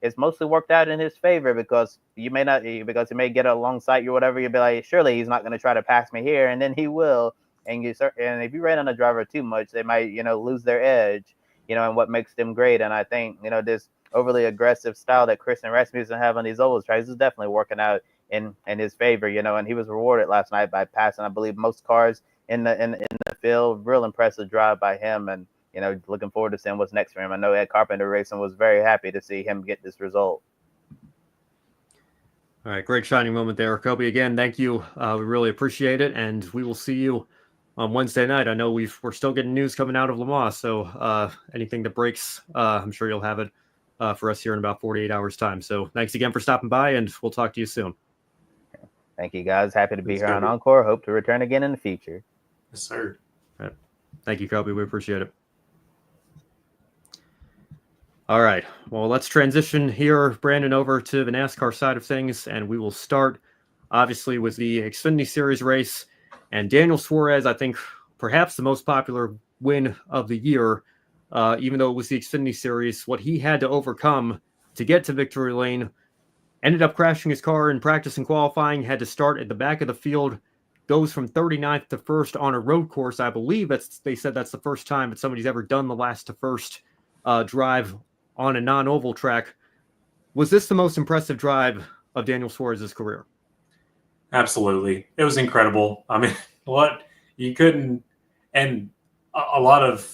Speaker 2: it's mostly worked out in his favor because he may get alongside you or whatever. You'll be like, surely he's not going to try to pass me here. And then he will. And if you rain on a driver too much, they might, lose their edge, and what makes them great. And I think, this overly aggressive style that Christian Rasmussen have on these ovals tracks is definitely working out in his favor, and he was rewarded last night by passing, I believe, most cars in the field. Real impressive drive by him, and looking forward to seeing what's next for him. I know Ed Carpenter Racing was very happy to see him get this result.
Speaker 1: All right, great shining moment there, Kobe. Again, thank you. We really appreciate it, and we will see you on Wednesday night. I know we're still getting news coming out of Le Mans, so anything that breaks, I'm sure you'll have it for us here in about 48 hours time. So thanks again for stopping by, and we'll talk to you soon.
Speaker 2: Thank you, guys. Happy to be here on Encore. Hope to return again in the future.
Speaker 3: Yes, sir.
Speaker 1: All right. Thank you, Kobe. We appreciate it. All right. Well, let's transition here, Brandon, over to the NASCAR side of things, and we will start, obviously, with the Xfinity Series race. And Daniel Suarez, I think, perhaps the most popular win of the year, even though it was the Xfinity Series, what he had to overcome to get to victory lane, ended up crashing his car in practice and qualifying, had to start at the back of the field, goes from 39th to first on a road course. I believe they said that's the first time that somebody's ever done the last to first drive on a non-oval track. Was this the most impressive drive of Daniel Suarez's career?
Speaker 3: Absolutely. It was incredible. I mean, what you couldn't, and a lot of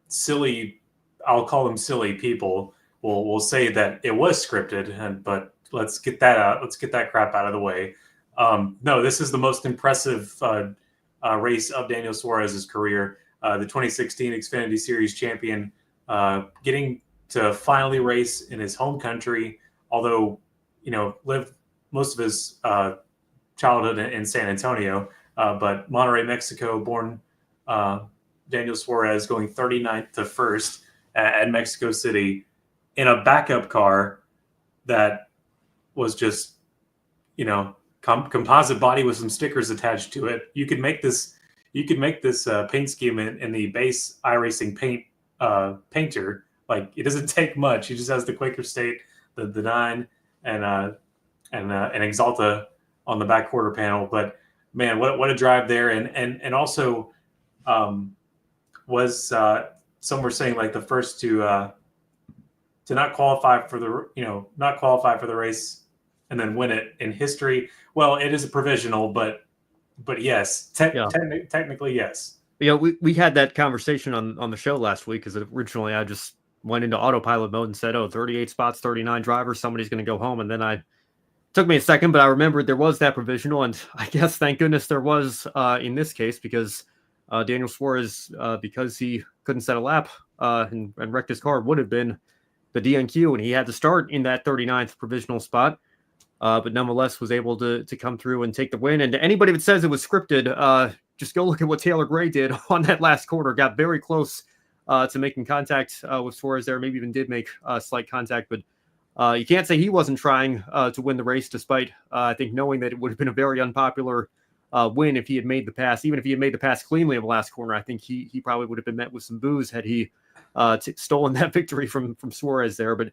Speaker 3: silly, I'll call them silly people will say that it was scripted, but let's get that out. Let's get that crap out of the way. No, this is the most impressive race of Daniel Suarez's career. The 2016 Xfinity Series champion, getting to finally race in his home country, although, lived most of his childhood in San Antonio, but Monterrey, Mexico, born Daniel Suarez, going 39th to first at Mexico City in a backup car that was just, composite body with some stickers attached to it. You could make this paint scheme in the base iRacing paint painter. Like, it doesn't take much. He just has the Quaker State, the 9, and Exalta on the back quarter panel. But man, what a drive there! And also was some were saying like the first to not qualify for the race and then win it in history. Well, it is a provisional, but yes, technically yes.
Speaker 1: We had that conversation on the show last week, because originally I just went into autopilot mode and said, 38 spots, 39 drivers, somebody's going to go home. And then took me a second, but I remembered there was that provisional. And I guess, thank goodness there was in this case, because Daniel Suarez, because he couldn't set a lap and wrecked his car, would have been the DNQ. And he had to start in that 39th provisional spot. but nonetheless was able to come through and take the win. And to anybody that says it was scripted, just go look at what Taylor Gray did on that last quarter. Got very close to making contact with Suarez there, maybe even did make slight contact, but you can't say he wasn't trying to win the race, despite I think knowing that it would have been a very unpopular win if he had made the pass. Even if he had made the pass cleanly in the last corner, I think he probably would have been met with some boos had he stolen that victory from Suarez there. But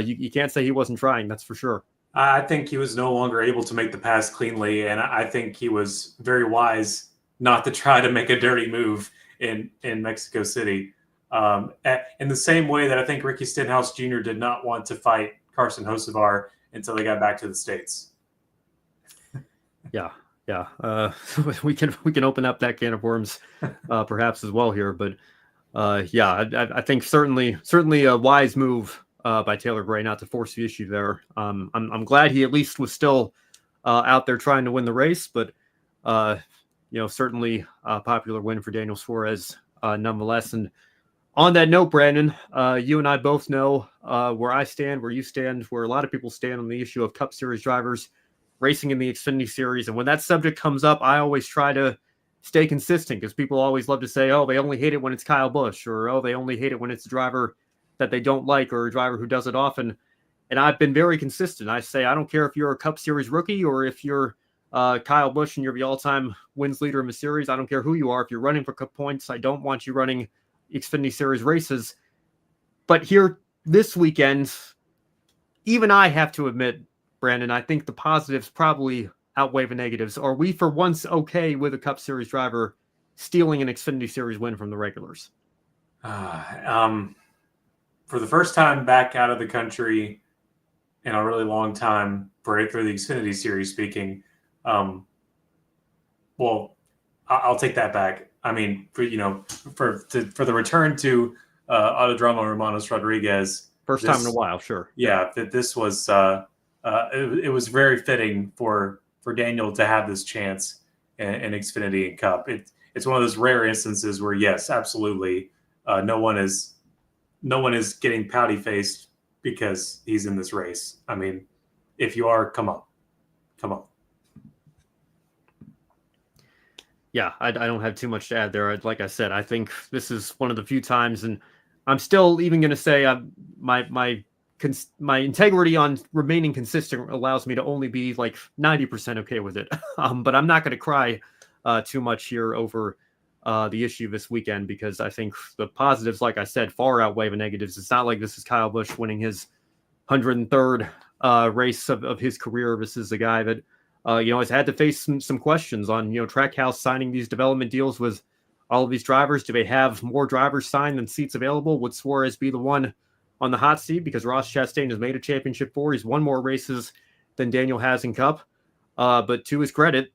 Speaker 1: you can't say he wasn't trying, that's for sure.
Speaker 3: I think he was no longer able to make the pass cleanly, and I think he was very wise not to try to make a dirty move in Mexico City. In the same way that I think Ricky Stenhouse Jr. did not want to fight Carson Hocevar until they got back to the States.
Speaker 1: Yeah. We can open up that can of worms perhaps as well here, but I think certainly a wise move by Taylor Gray not to force the issue there. I'm glad he at least was still out there trying to win the race, but certainly a popular win for Daniel Suarez nonetheless. And on that note, Brandon, you and I both know where I stand, where you stand, where a lot of people stand on the issue of Cup Series drivers racing in the Xfinity Series. And when that subject comes up, I always try to stay consistent, because people always love to say, oh, they only hate it when it's Kyle Busch, or oh, they only hate it when it's a driver that they don't like, or a driver who does it often. And I've been very consistent. I say, I don't care if you're a Cup Series rookie or if you're Kyle Busch and you're the all-time wins leader in the series. I don't care who you are. If you're running for Cup points, I don't want you running Xfinity Series races. But here this weekend, even I have to admit, Brandon, I think the positives probably outweigh the negatives. Are we for once okay with a Cup Series driver stealing an Xfinity Series win from the regulars?
Speaker 3: For the first time back out of the country in a really long time, for the Xfinity Series speaking, well, I'll take that back. I mean, for the return to Autodromo Hermanos Rodriguez,
Speaker 1: first time in a while, sure.
Speaker 3: Yeah, that this was it was very fitting for Daniel to have this chance in Xfinity and Cup. It's one of those rare instances where, yes, absolutely, no one is getting pouty faced because he's in this race. I mean, if you are, come on.
Speaker 1: Yeah, I don't have too much to add there. Like I said, I think this is one of the few times, and I'm still even going to say my integrity on remaining consistent allows me to only be like 90% okay with it. But I'm not going to cry too much here over the issue this weekend, because I think the positives, like I said, far outweigh the negatives. It's not like this is Kyle Busch winning his 103rd race of his career. This is a guy that has had to face some questions on, Trackhouse signing these development deals with all of these drivers. Do they have more drivers signed than seats available? Would Suarez be the one on the hot seat? Because Ross Chastain has made a championship 4. He's won more races than Daniel has in Cup. But to his credit,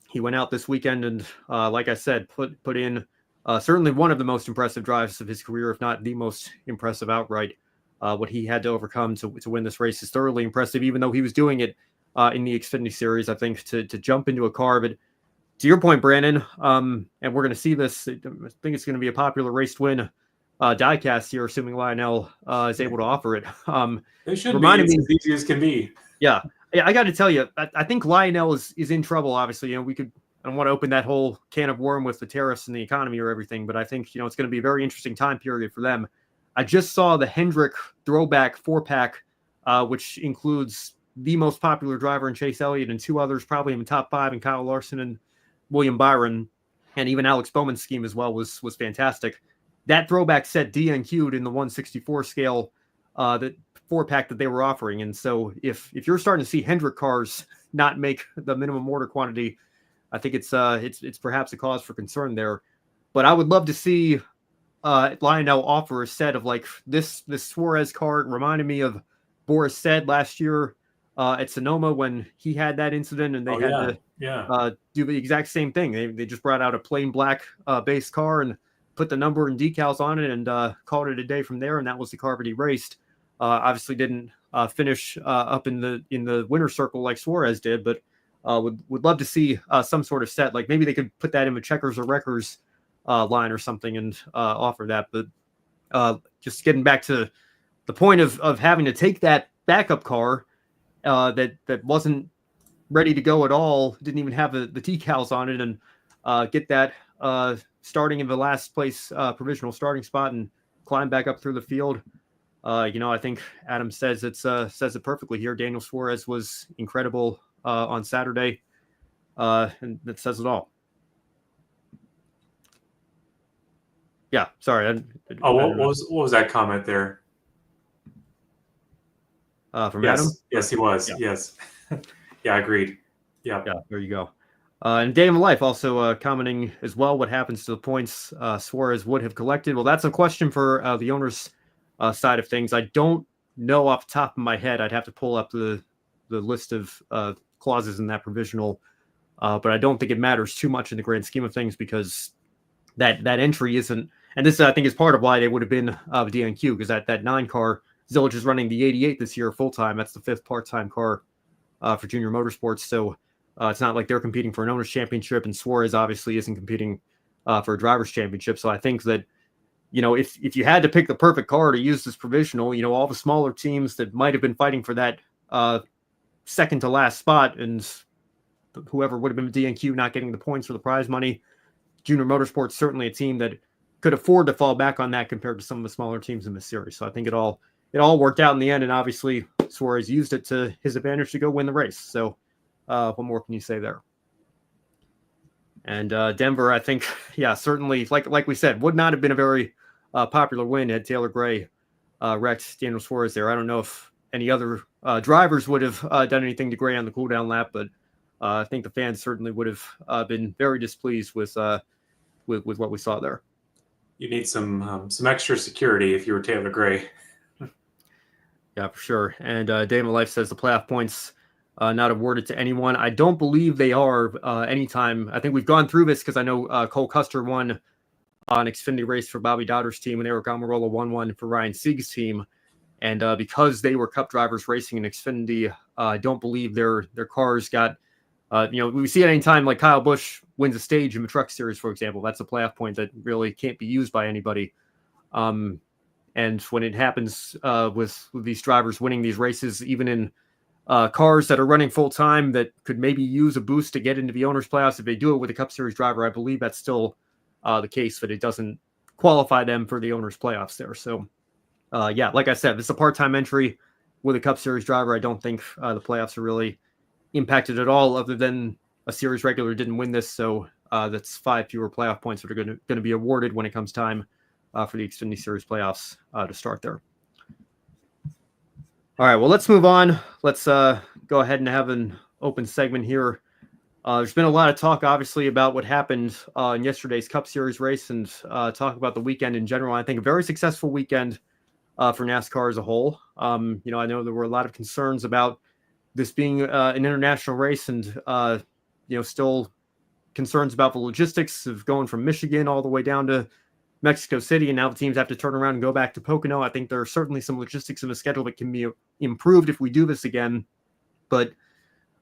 Speaker 1: he went out this weekend and, like I said, put in certainly one of the most impressive drives of his career, if not the most impressive outright. What he had to overcome to win this race is thoroughly impressive, even though he was doing it in the Xfinity Series. I think to jump into a car, but to your point, Brandon, and we're going to see this, I think it's going to be a popular race to win diecast here, assuming Lionel is able to offer it.
Speaker 3: It should be as easy as can be.
Speaker 1: Yeah, I got to tell you, I think Lionel is in trouble. Obviously, I don't want to open that whole can of worm with the tariffs and the economy or everything, but I think it's going to be a very interesting time period for them. I just saw the Hendrick throwback 4-pack, which includes the most popular driver in Chase Elliott and 2 others probably in the top 5, and Kyle Larson and William Byron, and even Alex Bowman's scheme as well was fantastic. That throwback set DNQ'd in the 164 scale, that 4-pack that they were offering. And so if you're starting to see Hendrick cars not make the minimum order quantity, I think it's perhaps a cause for concern there. But I would love to see Lionel offer a set of like this Suarez car. Reminded me of Boris Said last year at Sonoma when he had that incident, and they had to do the exact same thing. They just brought out a plain black base car and put the number and decals on it and called it a day from there. And that was the car that he raced. Obviously didn't finish up in the winner's circle like Suarez did, but would love to see some sort of set. Like maybe they could put that in the Checkers or Wreckers line or something and offer that. But just getting back to the point of having to take that backup car that wasn't ready to go at all, didn't even have the decals on it, and get that starting in the last place provisional starting spot and climb back up through the field. I think Adam says it perfectly here. Daniel Suarez was incredible on Saturday, and that says it all. Yeah, sorry.
Speaker 3: What was that comment there?
Speaker 1: From
Speaker 3: yes,
Speaker 1: Adam?
Speaker 3: Yes, he was.
Speaker 1: Yeah.
Speaker 3: Yes. Yeah, agreed. Yeah,
Speaker 1: there you go. And Day of Life also commenting as well, what happens to the points Suarez would have collected? Well, that's a question for the owner's side of things. I don't know off the top of my head. I'd have to pull up the list of clauses in that provisional, but I don't think it matters too much in the grand scheme of things, because that entry isn't. And this, I think, is part of why they would have been the DNQ, because that 9 car, Zillage is running the 88 this year full time. That's the 5th part-time car for Junior Motorsports. So it's not like they're competing for an owner's championship, and Suarez obviously isn't competing for a driver's championship. So I think that, if you had to pick the perfect car to use this provisional, all the smaller teams that might have been fighting for that second to last spot, and whoever would have been DNQ not getting the points for the prize money, Junior Motorsports certainly a team that could afford to fall back on that compared to some of the smaller teams in the series. So I think it all worked out in the end, and obviously Suarez used it to his advantage to go win the race. So what more can you say there? And Denver, I think, certainly, like we said, would not have been a very popular win had Taylor Gray wrecked Daniel Suarez there. I don't know if any other drivers would have done anything to Gray on the cooldown lap, but I think the fans certainly would have been very displeased with what we saw there.
Speaker 3: You need some extra security if you were Taylor Gray.
Speaker 1: Yeah, for sure. And Day of Life says the playoff points not awarded to anyone. I don't believe they are anytime. I think we've gone through this because I know Cole Custer won on Xfinity race for Bobby Dodder's team, and Eric Almirola won one for Ryan Sieg's team. And because they were Cup drivers racing in Xfinity, I don't believe their cars got, we see it anytime like Kyle Busch wins a stage in the Truck Series, for example. That's a playoff point that really can't be used by anybody. And when it happens with these drivers winning these races, even in cars that are running full time that could maybe use a boost to get into the owners' playoffs, if they do it with a Cup Series driver, I believe that's still the case, but it doesn't qualify them for the owners' playoffs there. So, like I said, this is a part-time entry with a Cup Series driver. I don't think the playoffs are really impacted at all, other than a series regular didn't win this. So that's 5 fewer playoff points that are going to be awarded when it comes time for the Xfinity Series playoffs to start there. All right, well, let's move on. Let's go ahead and have an open segment here. There's been a lot of talk, obviously, about what happened in yesterday's Cup Series race, and talk about the weekend in general. I think a very successful weekend for NASCAR as a whole. I know there were a lot of concerns about this being an international race, and still concerns about the logistics of going from Michigan all the way down to Mexico City, and now the teams have to turn around and go back to Pocono. I think there are certainly some logistics in the schedule that can be improved if we do this again. But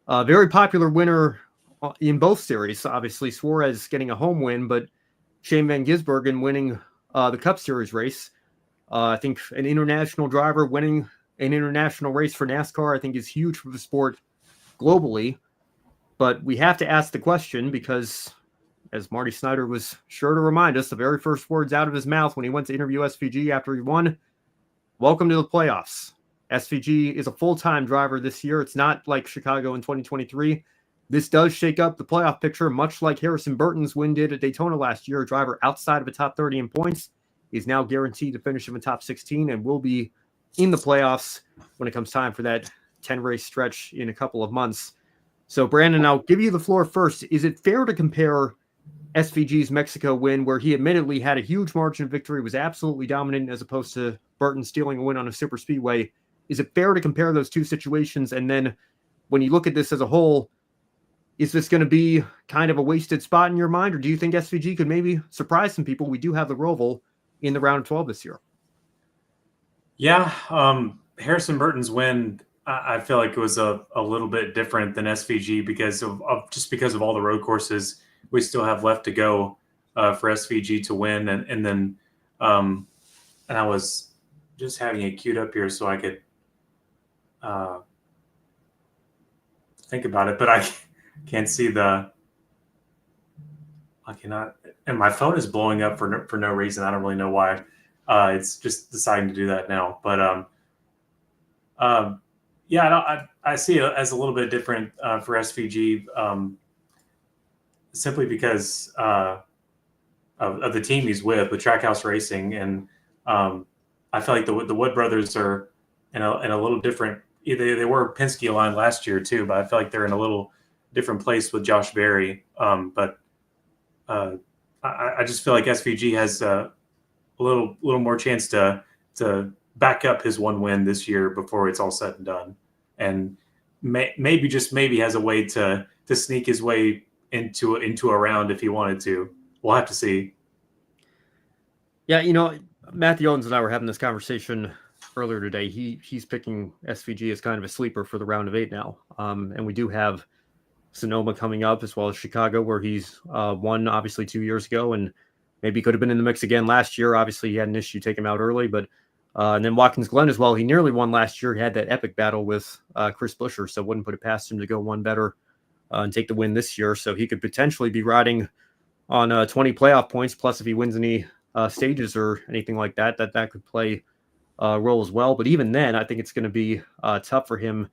Speaker 1: a very popular winner in both series, obviously Suarez getting a home win, but Shane van Gisbergen winning the Cup Series race. I think an international driver winning an international race for NASCAR, I think, is huge for the sport globally. But we have to ask the question, because as Marty Snyder was sure to remind us, the very first words out of his mouth when he went to interview SVG after he won, welcome to the playoffs. SVG is a full-time driver this year. It's not like Chicago in 2023. This does shake up the playoff picture, much like Harrison Burton's win did at Daytona last year. A driver outside of the top 30 in points is now guaranteed to finish in the top 16 and will be in the playoffs when it comes time for that 10-race stretch in a couple of months. So, Brandon, I'll give you the floor first. Is it fair to compare SVG's Mexico win, where he admittedly had a huge margin of victory, was absolutely dominant, as opposed to Burton stealing a win on a super speedway? Is it fair to compare those two situations? And then when you look at this as a whole, is this going to be kind of a wasted spot in your mind, or do you think SVG could maybe surprise some people? We do have the Roval in the round of 12 this year.
Speaker 3: Yeah, Harrison Burton's win, I feel like it was a little bit different than SVG because of all the road courses we still have left to go for SVG to win. And then and I was just having it queued up here so I could think about it, but I can't see I cannot, and my phone is blowing up for no reason. I don't really know why. It's just deciding to do that now. But yeah, I see it as a little bit different for SVG, simply because of the team he's with Trackhouse Racing, and I feel like the Wood brothers are in a little different. They were Penske aligned last year too, but I feel like they're in a little different place with Josh Berry. But I just feel like SVG has a little more chance to back up his one win this year before it's all said and done, and maybe has a way to sneak his way into a round if he wanted to. We'll have to see.
Speaker 1: Yeah, Matthew Owens and I were having this conversation earlier today. He's picking SVG as kind of a sleeper for the round of 8 now, and we do have Sonoma coming up, as well as Chicago, where he's won obviously 2 years ago, and maybe could have been in the mix again last year. Obviously, he had an issue taking him out early, but and then Watkins Glen as well. He nearly won last year. He had that epic battle with Chris Buescher, so wouldn't put it past him to go one better and take the win this year. So he could potentially be riding on 20 playoff points. Plus, if he wins any stages or anything like that, that could play a role as well. But even then, I think it's going to be tough for him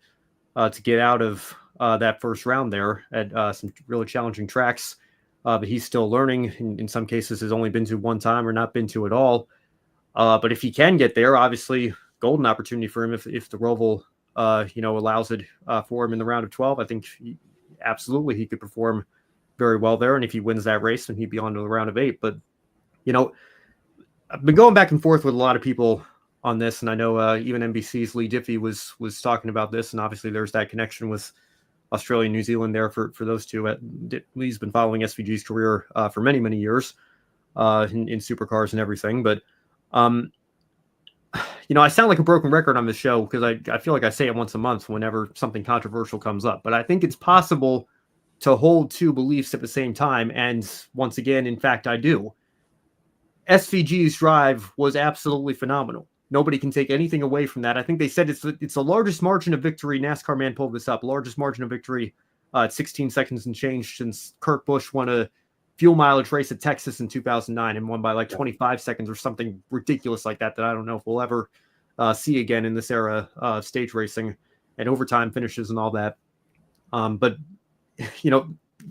Speaker 1: to get out of that first round there at some really challenging tracks. But he's still learning. In some cases, has only been to one time or not been to at all. But if he can get there, obviously, golden opportunity for him if the Roval, allows it for him in the round of 12. I think absolutely he could perform very well there. And if he wins that race, then he'd be on to the round of 8. But, I've been going back and forth with a lot of people on this. And I know even NBC's Lee Diffie was talking about this. And obviously there's that connection with Australia and New Zealand there for those two. Lee's been following SVG's career for many, many years in supercars and everything. But, I sound like a broken record on this show because I feel like I say it once a month whenever something controversial comes up. But I think it's possible to hold two beliefs at the same time. And once again, in fact, I do. SVG's drive was absolutely phenomenal. Nobody can take anything away from that. I think they said it's the largest margin of victory. NASCAR man pulled this up. Largest margin of victory at 16 seconds and change since Kurt Busch won a fuel mileage race at Texas in 2009 and won by like 25 seconds or something ridiculous like that I don't know if we'll ever see again in this era of stage racing and overtime finishes and all that. But,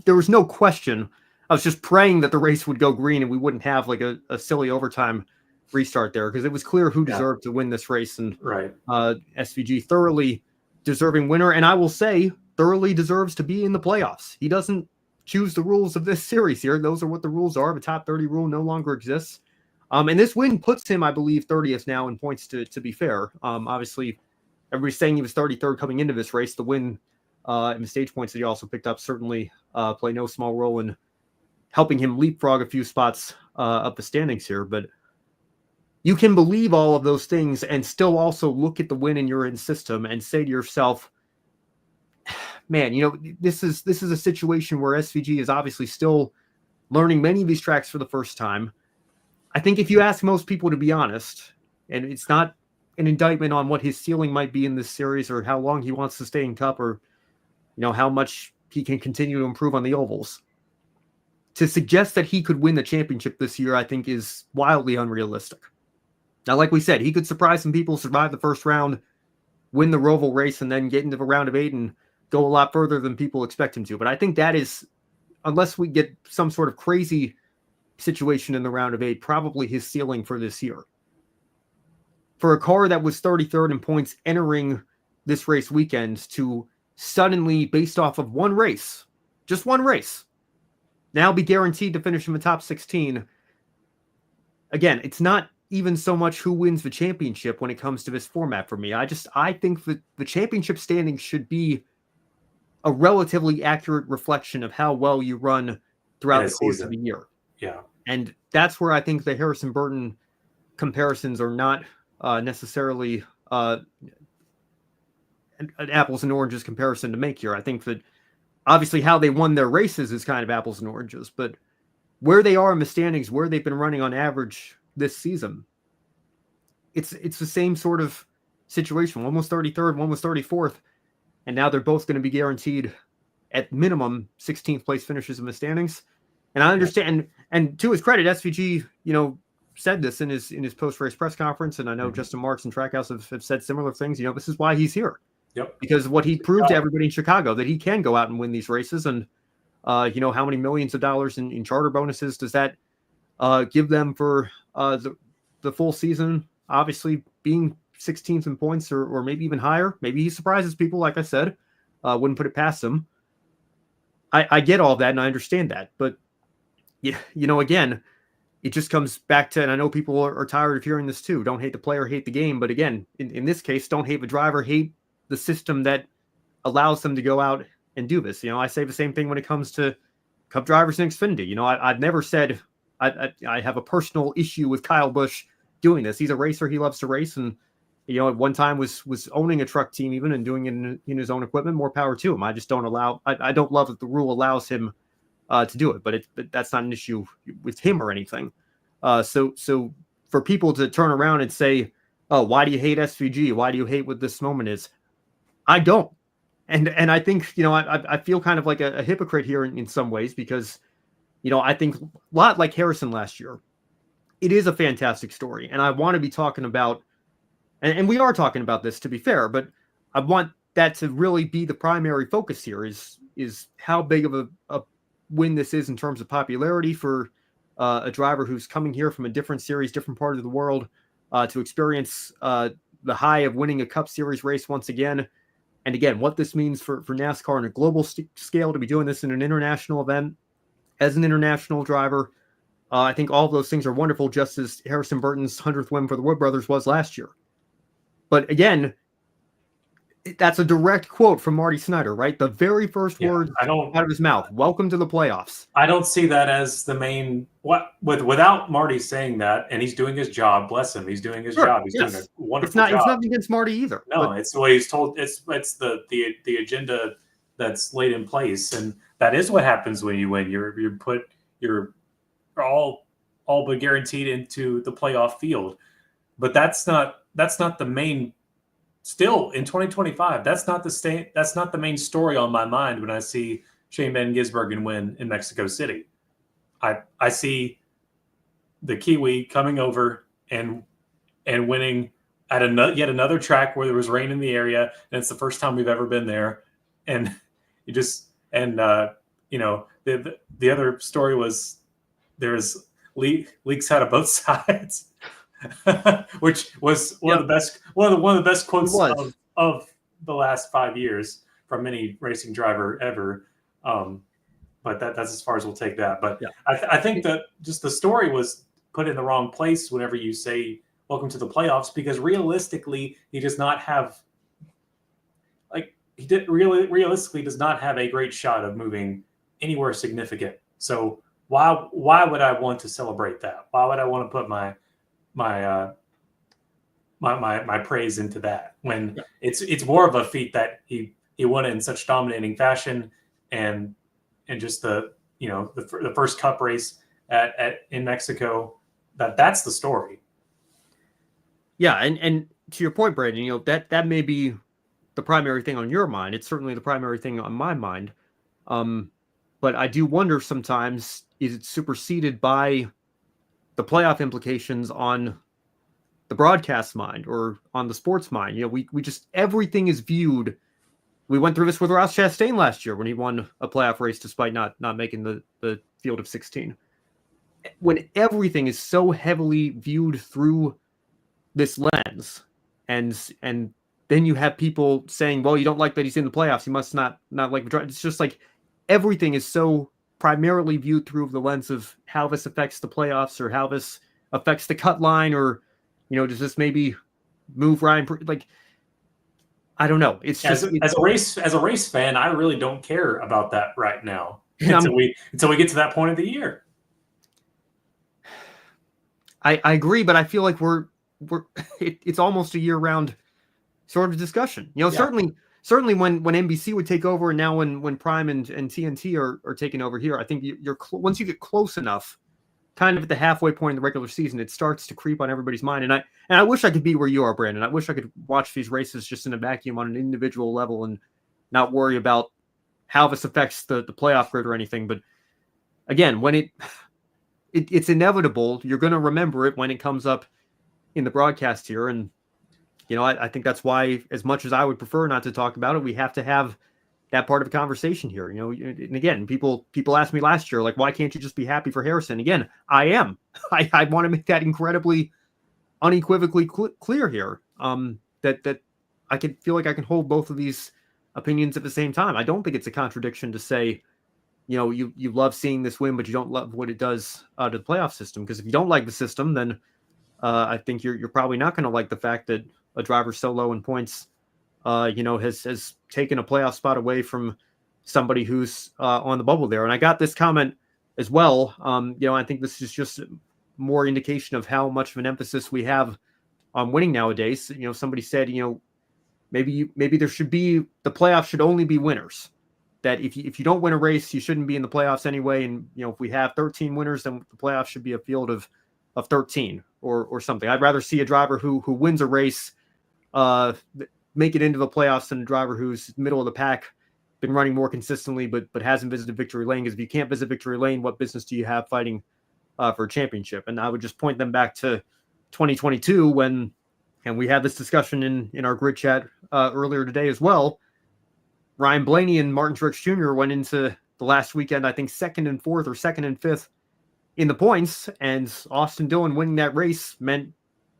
Speaker 1: there was no question. I was just praying that the race would go green and we wouldn't have like a silly overtime restart there because it was clear who deserved to win this race. And SVG thoroughly deserving winner. And I will say thoroughly deserves to be in the playoffs. He doesn't choose the rules of this series here. Those are what the rules are. The top 30 rule no longer exists. And this win puts him, I believe, 30th now in points to be fair. Obviously, everybody's saying he was 33rd coming into this race. The win and the stage points that he also picked up certainly play no small role in helping him leapfrog a few spots up the standings here. But you can believe all of those things and still also look at the win in your own system and say to yourself, man, this is a situation where SVG is obviously still learning many of these tracks for the first time. I think if you ask most people to be honest, and it's not an indictment on what his ceiling might be in this series or how long he wants to stay in Cup or, how much he can continue to improve on the ovals. To suggest that he could win the championship this year, I think is wildly unrealistic. Now, like we said, he could surprise some people, survive the first round, win the Roval race, and then get into the round of 8 and go a lot further than people expect him to. But I think that is, unless we get some sort of crazy situation in the round of 8, probably his ceiling for this year. For a car that was 33rd in points entering this race weekend to suddenly, based off of one race, just one race, now be guaranteed to finish in the top 16. Again, it's not even so much who wins the championship when it comes to this format for me. I think that the championship standings should be a relatively accurate reflection of how well you run throughout the course of the year.
Speaker 3: Yeah.
Speaker 1: And that's where I think the Harrison Burton comparisons are not necessarily an apples and oranges comparison to make here. I think that obviously how they won their races is kind of apples and oranges, but where they are in the standings, where they've been running on average this season, it's the same sort of situation. One was 33rd, one was 34th. and now they're both going to be guaranteed at minimum 16th place finishes in the standings. And I understand, and to his credit, SVG, said this in his post-race press conference, and I know Justin Marks and Trackhouse have said similar things. This is why he's here.
Speaker 3: Yep.
Speaker 1: Because what he proved to everybody in Chicago, that he can go out and win these races, and how many millions of dollars in charter bonuses does that give them for the full season? Obviously, being 16th in points or maybe even higher. Maybe he surprises people, like I said. Wouldn't put it past him. I get all that, and I understand that. But, again, it just comes back to, and I know people are tired of hearing this too, don't hate the player, hate the game. But again, in this case, don't hate the driver, hate the system that allows them to go out and do this. I say the same thing when it comes to Cup drivers in Xfinity. I've never said I have a personal issue with Kyle Busch doing this. He's a racer. He loves to race. And, at one time was owning a truck team even and doing it in his own equipment. More power to him. I just don't I don't love that the rule allows him to do it, but that's not an issue with him or anything. So for people to turn around and say, oh, why do you hate SVG? Why do you hate what this moment is? I don't. And I think, I feel kind of like a hypocrite here in some ways because, I think a lot like Harrison last year, it is a fantastic story. And I want to be talking about, and we are talking about this to be fair, but I want that to really be the primary focus here is how big of a win this is in terms of popularity for a driver who's coming here from a different series, different part of the world to experience the high of winning a Cup Series race once again. And again, what this means for NASCAR on a global scale to be doing this in an international event as an international driver. I think all of those things are wonderful, just as Harrison Burton's 100th win for the Wood Brothers was last year. But again, that's a direct quote from Marty Snyder, right? The very first words out of his mouth. Welcome to the playoffs.
Speaker 3: I don't see that as the main without Marty saying that, and he's doing his job. Bless him, he's doing his job. He's doing a wonderful job.
Speaker 1: It's nothing against Marty either.
Speaker 3: No, it's the way he's told. It's the agenda that's laid in place, and that is what happens when you win. You're all but guaranteed into the playoff field, but that's not the main. Still in 2025, that's not the main story on my mind when I see Shane van Gisbergen win in Mexico City. I see the Kiwi coming over and winning at yet another track where there was rain in the area, and it's the first time we've ever been there. And the other story was there's leaks out of both sides. Which was one of the best quotes of the last 5 years from any racing driver ever. But that's as far as we'll take that. But I think that just the story was put in the wrong place whenever you say welcome to the playoffs, because realistically he does not have realistically does not have a great shot of moving anywhere significant. So why would I want to celebrate that? Why would I want to put my praise into that when it's more of a feat that he won it in such dominating fashion and just the first Cup race in Mexico, that's the story.
Speaker 1: Yeah, and to your point, Brandon, that may be the primary thing on your mind. It's certainly the primary thing on my mind. But I do wonder sometimes, is it superseded by the playoff implications on the broadcast mind or on the sports mind? We just, everything is viewed. We went through this with Ross Chastain last year when he won a playoff race despite not making the field of 16. When everything is so heavily viewed through this lens, and then you have people saying, well, you don't like that he's in the playoffs, he must not like the drive. It's just like everything is so primarily viewed through the lens of how this affects the playoffs or how this affects the cut line, or does this maybe move Ryan? I don't know. It's just
Speaker 3: as a race fan, I really don't care about that right now until we get to that point of the year.
Speaker 1: I agree, but I feel like it's almost a year-round sort of discussion. Certainly when NBC would take over, and now when Prime and TNT are taking over here, I think once you get close enough, kind of at the halfway point in the regular season, it starts to creep on everybody's mind. And I wish I could be where you are, Brandon. I wish I could watch these races just in a vacuum on an individual level and not worry about how this affects the playoff grid or anything. But again, when it's inevitable, you're going to remember it when it comes up in the broadcast here. And, I think that's why, as much as I would prefer not to talk about it, we have to have that part of the conversation here. And again, people asked me last year, like, why can't you just be happy for Harrison? Again, I am. I want to make that incredibly unequivocally clear here. That I can feel like I can hold both of these opinions at the same time. I don't think it's a contradiction to say, you love seeing this win, but you don't love what it does to the playoff system. Because if you don't like the system, then I think you're probably not going to like the fact that a driver so low in points, has taken a playoff spot away from somebody who's on the bubble there. And I got this comment as well. I think this is just more indication of how much of an emphasis we have on winning nowadays. Somebody said, maybe there should be, the playoffs should only be winners. That if you don't win a race, you shouldn't be in the playoffs anyway. And if we have 13 winners, then the playoffs should be a field of 13 or something. I'd rather see a driver who wins a race make it into the playoffs than a driver who's middle of the pack, been running more consistently, but hasn't visited victory lane. Because if you can't visit victory lane, what business do you have fighting for a championship? And I would just point them back to 2022 and we had this discussion in our grid chat earlier today as well. Ryan Blaney and Martin Truex Jr. went into the last weekend, I think, 2nd and 4th or 2nd and 5th in the points, and Austin Dillon winning that race meant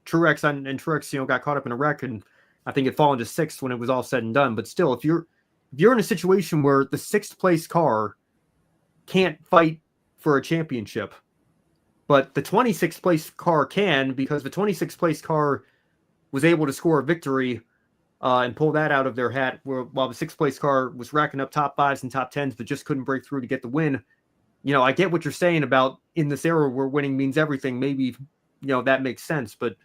Speaker 1: Truex and Truex, got caught up in a wreck, and I think it fallen to 6th when it was all said and done. But still, if you're in a situation where the 6th place car can't fight for a championship, but the 26th place car can, because the 26th place car was able to score a victory and pull that out of their hat, while the 6th place car was racking up top 5s and top 10s, but just couldn't break through to get the win. I get what you're saying about in this era where winning means everything. Maybe, that makes sense, but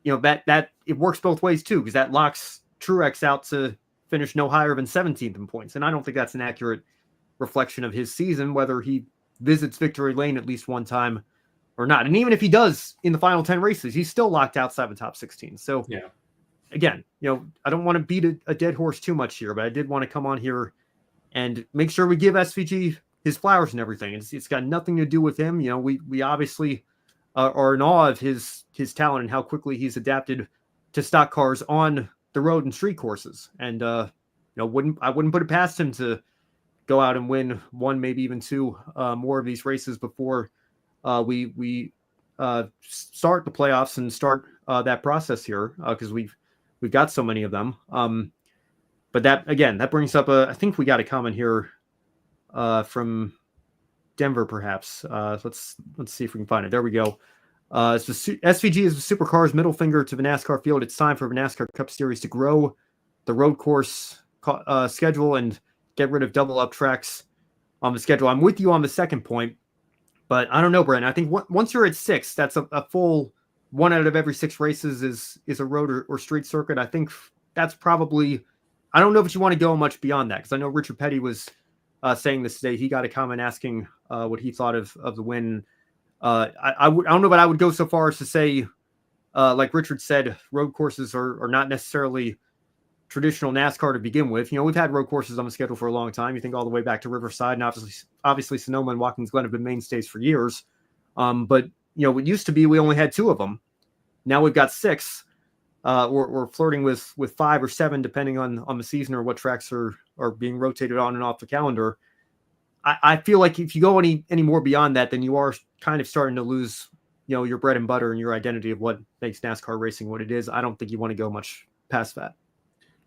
Speaker 1: that it works both ways too, because that locks Truex out to finish no higher than 17th in points. And I don't think that's an accurate reflection of his season, whether he visits victory lane at least one time or not. And even if he does in the final 10 races, he's still locked outside the top 16. So
Speaker 3: yeah.
Speaker 1: Again, I don't want to beat a dead horse too much here, but I did want to come on here and make sure we give SVG his flowers and everything. It's got nothing to do with him. We obviously are in awe of his talent and how quickly he's adapted to stock cars on the road and street courses. And I wouldn't put it past him to go out and win one, maybe even two more of these races before we start the playoffs and start that process here, because we've got so many of them. But that brings up I think we got a comment here from Denver, perhaps. Let's see if we can find it. There we go. So SVG is the supercars middle finger to the NASCAR field. It's time for the NASCAR Cup Series to grow the road course schedule and get rid of double up tracks on the schedule. I'm with you on the second point, but I don't know, Brent. I think once you're at 6, that's a full 1 out of every 6 races is a road or street circuit. I think that's probably, I don't know if you want to go much beyond that, because I know Richard Petty was saying this today. He got a comment asking what he thought of the win. I don't know, but I would go so far as to say, like Richard said, road courses are not necessarily traditional NASCAR to begin with. We've had road courses on the schedule for a long time. You think all the way back to Riverside, and obviously Sonoma and Watkins Glen have been mainstays for years. But it used to be we only had 2 of them. Now we've got 6. We're flirting with 5 or 7, depending on the season or what tracks are being rotated on and off the calendar. I feel like if you go any more beyond that, then you are kind of starting to lose, your bread and butter and your identity of what makes NASCAR racing what it is. I don't think you want to go much past that.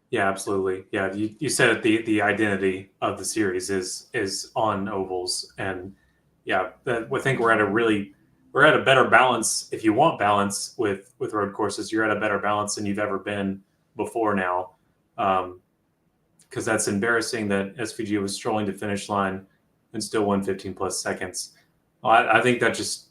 Speaker 1: Yeah,
Speaker 3: absolutely. Yeah, you said it, the identity of the series is on ovals, and yeah, I think we're at a better balance. If you want balance with road courses, you're at a better balance than you've ever been before now. Because that's embarrassing that SVG was strolling to finish line and still won 15 plus seconds. Well, I think that just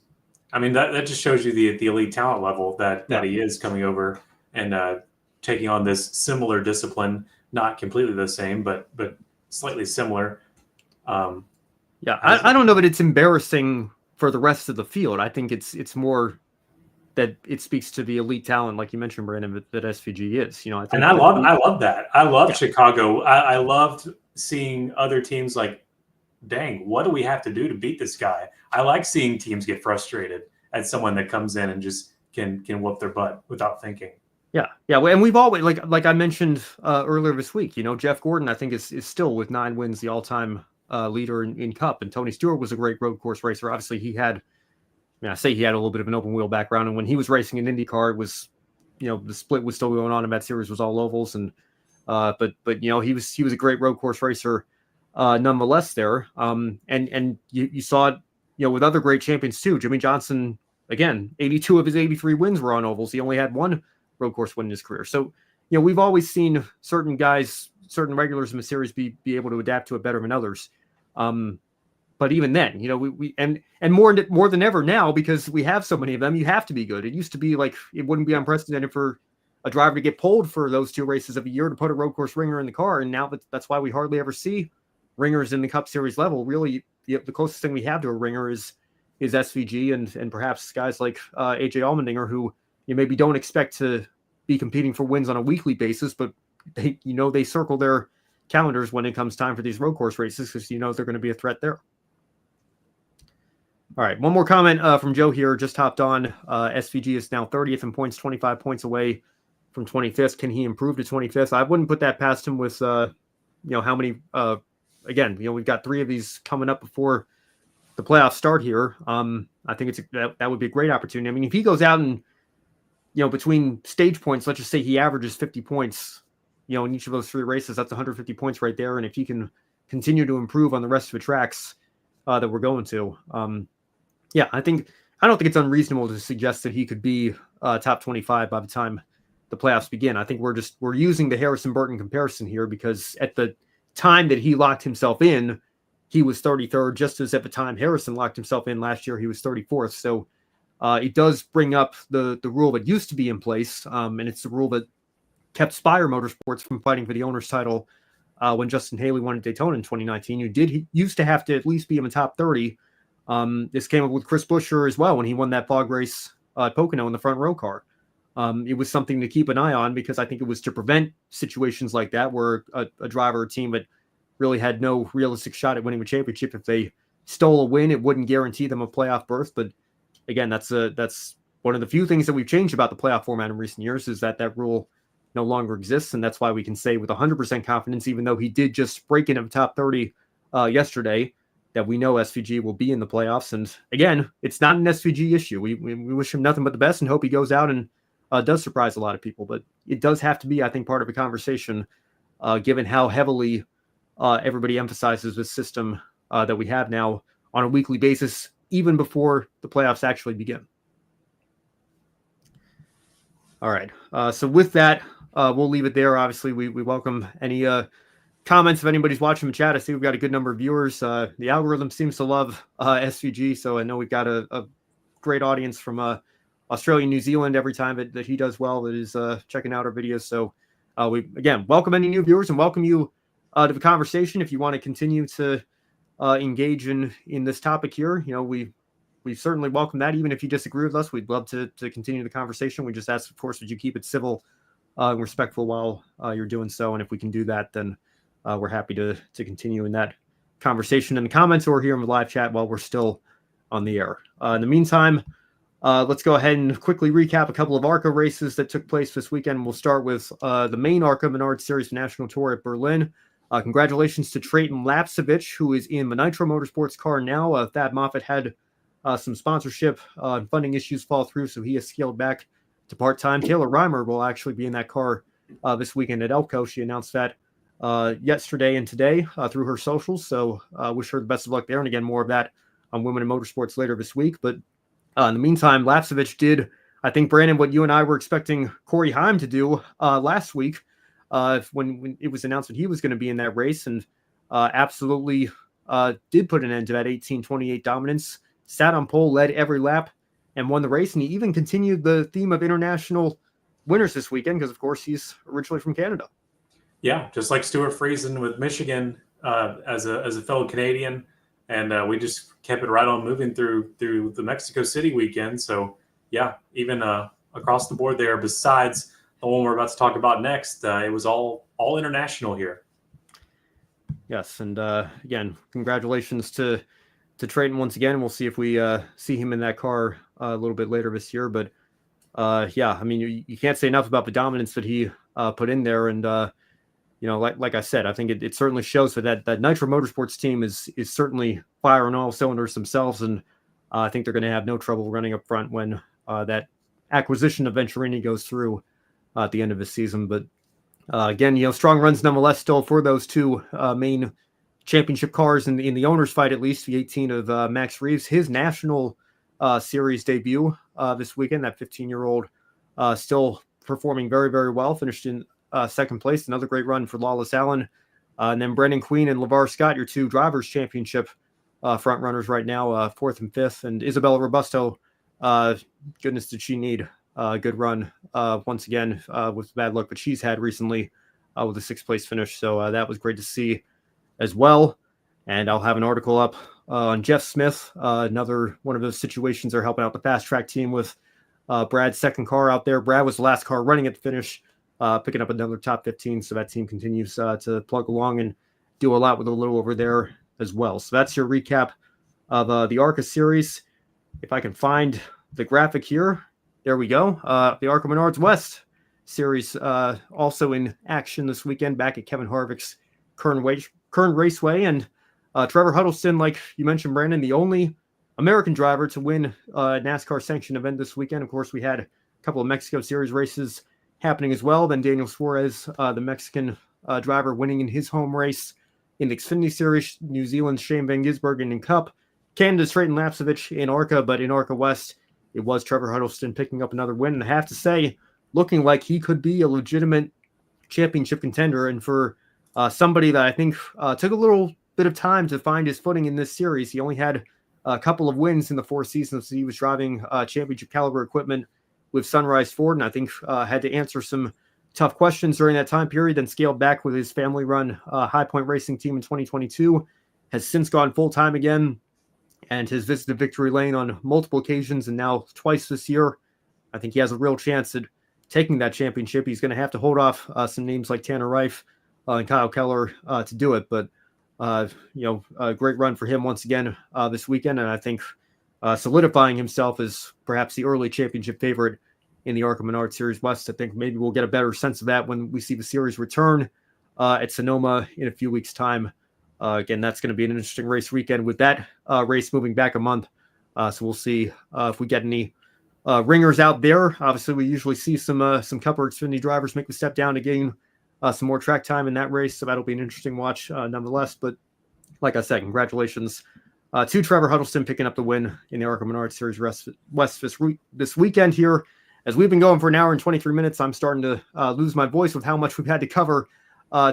Speaker 3: shows you the elite talent level that he is coming over and taking on this similar discipline, not completely the same, but slightly similar.
Speaker 1: I don't know that it's embarrassing for the rest of the field. I think it's more that it speaks to the elite talent, like you mentioned, Brandon, that SVG is. You know, I think,
Speaker 3: and I love that. I love Chicago. I loved seeing other teams like, dang, what do we have to do to beat this guy? I like seeing teams get frustrated at someone that comes in and just can whoop their butt without thinking.
Speaker 1: Yeah, and we've always like I mentioned earlier this week. You know, Jeff Gordon, I think is still with 9 wins the all-time leader in Cup, and Tony Stewart was a great road course racer. Obviously, he had, I say he had a little bit of an open wheel background, and when he was racing in IndyCar, it was, you know, the split was still going on, and that series was all ovals, and but you know, he was a great road course racer nonetheless there. And you saw it, you know, with other great champions too. Jimmy Johnson, again, 82 of his 83 wins were on ovals. He only had 1 road course win in his career. So, you know, we've always seen certain guys, certain regulars in the series be able to adapt to it better than others. But even then, you know, we and more than ever now, because we have so many of them, you have to be good. It used to be like, it wouldn't be unprecedented for a driver to get pulled for those 2 races of a year to put a road course ringer in the car. And now that's why we hardly ever see ringers in the Cup Series level. Really, the closest thing we have to a ringer is SVG and perhaps guys like AJ Allmendinger, who you maybe don't expect to be competing for wins on a weekly basis, but they circle their calendars when it comes time for these road course races, because you know they're going to be a threat there. All right, one more comment from Joe here, just hopped on. SVG is now 30th in points, 25 points away from 25th. Can he improve to 25th? I wouldn't put that past him with, you know, how many, again, you know, we've got 3 of these coming up before the playoffs start here. I think that would be a great opportunity. I mean, if he goes out and, you know, between stage points, let's just say he averages 50 points, you know, in each of those 3 races, that's 150 points right there. And if he can continue to improve on the rest of the tracks that we're going to, yeah, I don't think it's unreasonable to suggest that he could be top 25 by the time the playoffs begin. I think we're using the Harrison Burton comparison here, because at the time that he locked himself in, he was 33rd, just as at the time Harrison locked himself in last year, he was 34th. So it does bring up the rule that used to be in place, and it's the rule that kept Spire Motorsports from fighting for the owner's title when Justin Haley won at Daytona in 2019. He used to have to at least be in the top 30. This came up with Chris Buescher as well when he won that fog race at Pocono in the front row car. It was something to keep an eye on, because I think it was to prevent situations like that where a driver or team that really had no realistic shot at winning the championship, if they stole a win, it wouldn't guarantee them a playoff berth. But again, that's one of the few things that we've changed about the playoff format in recent years, is that rule no longer exists. And that's why we can say with 100% confidence, even though he did just break into the top 30 yesterday, that we know SVG will be in the playoffs. And again, it's not an SVG issue. We wish him nothing but the best and hope he goes out and does surprise a lot of people. But it does have to be, I think, part of a conversation, given how heavily everybody emphasizes this system that we have now on a weekly basis, even before the playoffs actually begin. All right. So with that, we'll leave it there. Obviously, we welcome any comments if anybody's watching the chat. I see we've got a good number of viewers. The algorithm seems to love SVG, so I know we've got a great audience from Australia and New Zealand every time that he does well, that is checking out our videos. So we, again, welcome any new viewers and welcome you to the conversation. If you want to continue to engage in this topic here, you know, we certainly welcome that. Even if you disagree with us, we'd love to continue the conversation. We just ask, of course, that you keep it civil and respectful while you're doing so. And if we can do that, then we're happy to continue in that conversation in the comments or here in the live chat while we're still on the air. In the meantime, let's go ahead and quickly recap a couple of ARCA races that took place this weekend. We'll start with the main ARCA Menard Series National Tour at Berlin. Congratulations to Trayton Lapsevich, who is in the Nitro Motorsports car now. Thad Moffitt had some sponsorship and funding issues fall through, so he has scaled back to part-time. Taylor Reimer will actually be in that car this weekend at Elko. She announced that yesterday and today through her socials. So wish her the best of luck there. And again, more of that on Women in Motorsports later this week. But in the meantime, Lapsevich did, I think, Brandon, what you and I were expecting Corey Heim to do last week when it was announced that he was going to be in that race, and absolutely did put an end to that 18-28 dominance, sat on pole, led every lap, and won the race. And he even continued the theme of international winners this weekend because, of course, he's originally from Canada.
Speaker 3: Yeah, just like Stuart Friesen with Michigan as a fellow Canadian. And we just kept it right on moving through the Mexico City weekend. So yeah, even across the board there, besides the one we're about to talk about next, it was all international here.
Speaker 1: Yes, and again, congratulations to Trayton once again. We'll see if we see him in that car a little bit later this year. But yeah, I mean, you can't say enough about the dominance that he put in there. And like I said, I think it certainly shows that Nitro Motorsports team is certainly firing all cylinders themselves, and I think they're going to have no trouble running up front when that acquisition of Venturini goes through at the end of the season. But again, strong runs nonetheless still for those two main championship cars in the owners' fight, at least the 18 of Max Reeves, his national series debut this weekend. That 15-year-old still performing very, very well, finished in second place. Another great run for Lawless Allen. And then Brendan Queen and LeVar Scott, your two drivers' championship front runners right now, fourth and fifth. And Isabella Robusto, goodness, did she need a good run once again with bad luck, but she's had recently with a sixth place finish. So that was great to see as well. And I'll have an article up on Jeff Smith, another one of those situations they're helping out the fast track team with Brad's second car out there. Brad was the last car running at the finish, picking up another top 15. So that team continues to plug along and do a lot with a little over there as well. So that's your recap of the ARCA series. If I can find the graphic here, there we go. The ARCA Menards West series also in action this weekend back at Kevin Harvick's Kern Raceway. And Trevor Huddleston, like you mentioned, Brandon, the only American driver to win a NASCAR sanctioned event this weekend. Of course, we had a couple of Mexico Series races happening as well. Then Daniel Suarez, the Mexican driver, winning in his home race in the Xfinity Series. New Zealand's Shane van Gisbergen in Cup. Canada's Trayton Lapsevich in ARCA, but in ARCA West, it was Trevor Huddleston picking up another win. And I have to say, looking like he could be a legitimate championship contender. And for somebody that I think took a little bit of time to find his footing in this series, he only had a couple of wins in the 4 seasons he was driving championship caliber equipment with Sunrise Ford, and I think had to answer some tough questions during that time period, then scaled back with his family-run High Point Racing team in 2022, has since gone full-time again, and has visited victory lane on multiple occasions, and now twice this year. I think he has a real chance at taking that championship. He's going to have to hold off some names like Tanner Reif and Kyle Keller to do it, but a great run for him once again this weekend, and I think solidifying himself as perhaps the early championship favorite in the ARCA Menards Series West. I think maybe we'll get a better sense of that when we see the series return at Sonoma in a few weeks' time. Again, that's going to be an interesting race weekend with that race moving back a month. So we'll see if we get any ringers out there. Obviously, we usually see some Cup or Xfinity drivers make the step down to gain some more track time in that race. So that'll be an interesting watch nonetheless. But like I said, congratulations to Trevor Huddleston picking up the win in the ARCA Menards Series West this weekend here. As we've been going for an hour and 23 minutes, I'm starting to lose my voice with how much we've had to cover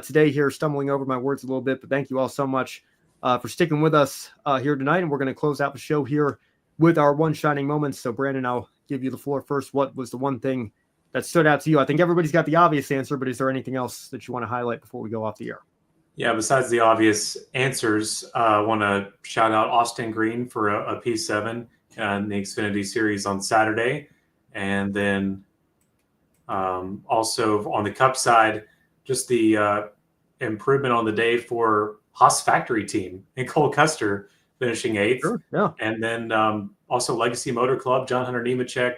Speaker 1: today here, stumbling over my words a little bit. But thank you all so much for sticking with us here tonight. And we're going to close out the show here with our one shining moment. So, Brandon, I'll give you the floor first. What was the one thing that stood out to you? I think everybody's got the obvious answer, but is there anything else that you want to highlight before we go off the air?
Speaker 3: Yeah, besides the obvious answers, I want to shout out Austin Green for a P7 in the Xfinity Series on Saturday. And then also on the Cup side, just the improvement on the day for Haas Factory team and Cole Custer finishing 8th.
Speaker 1: Sure, yeah.
Speaker 3: And then also Legacy Motor Club, John Hunter Nemechek,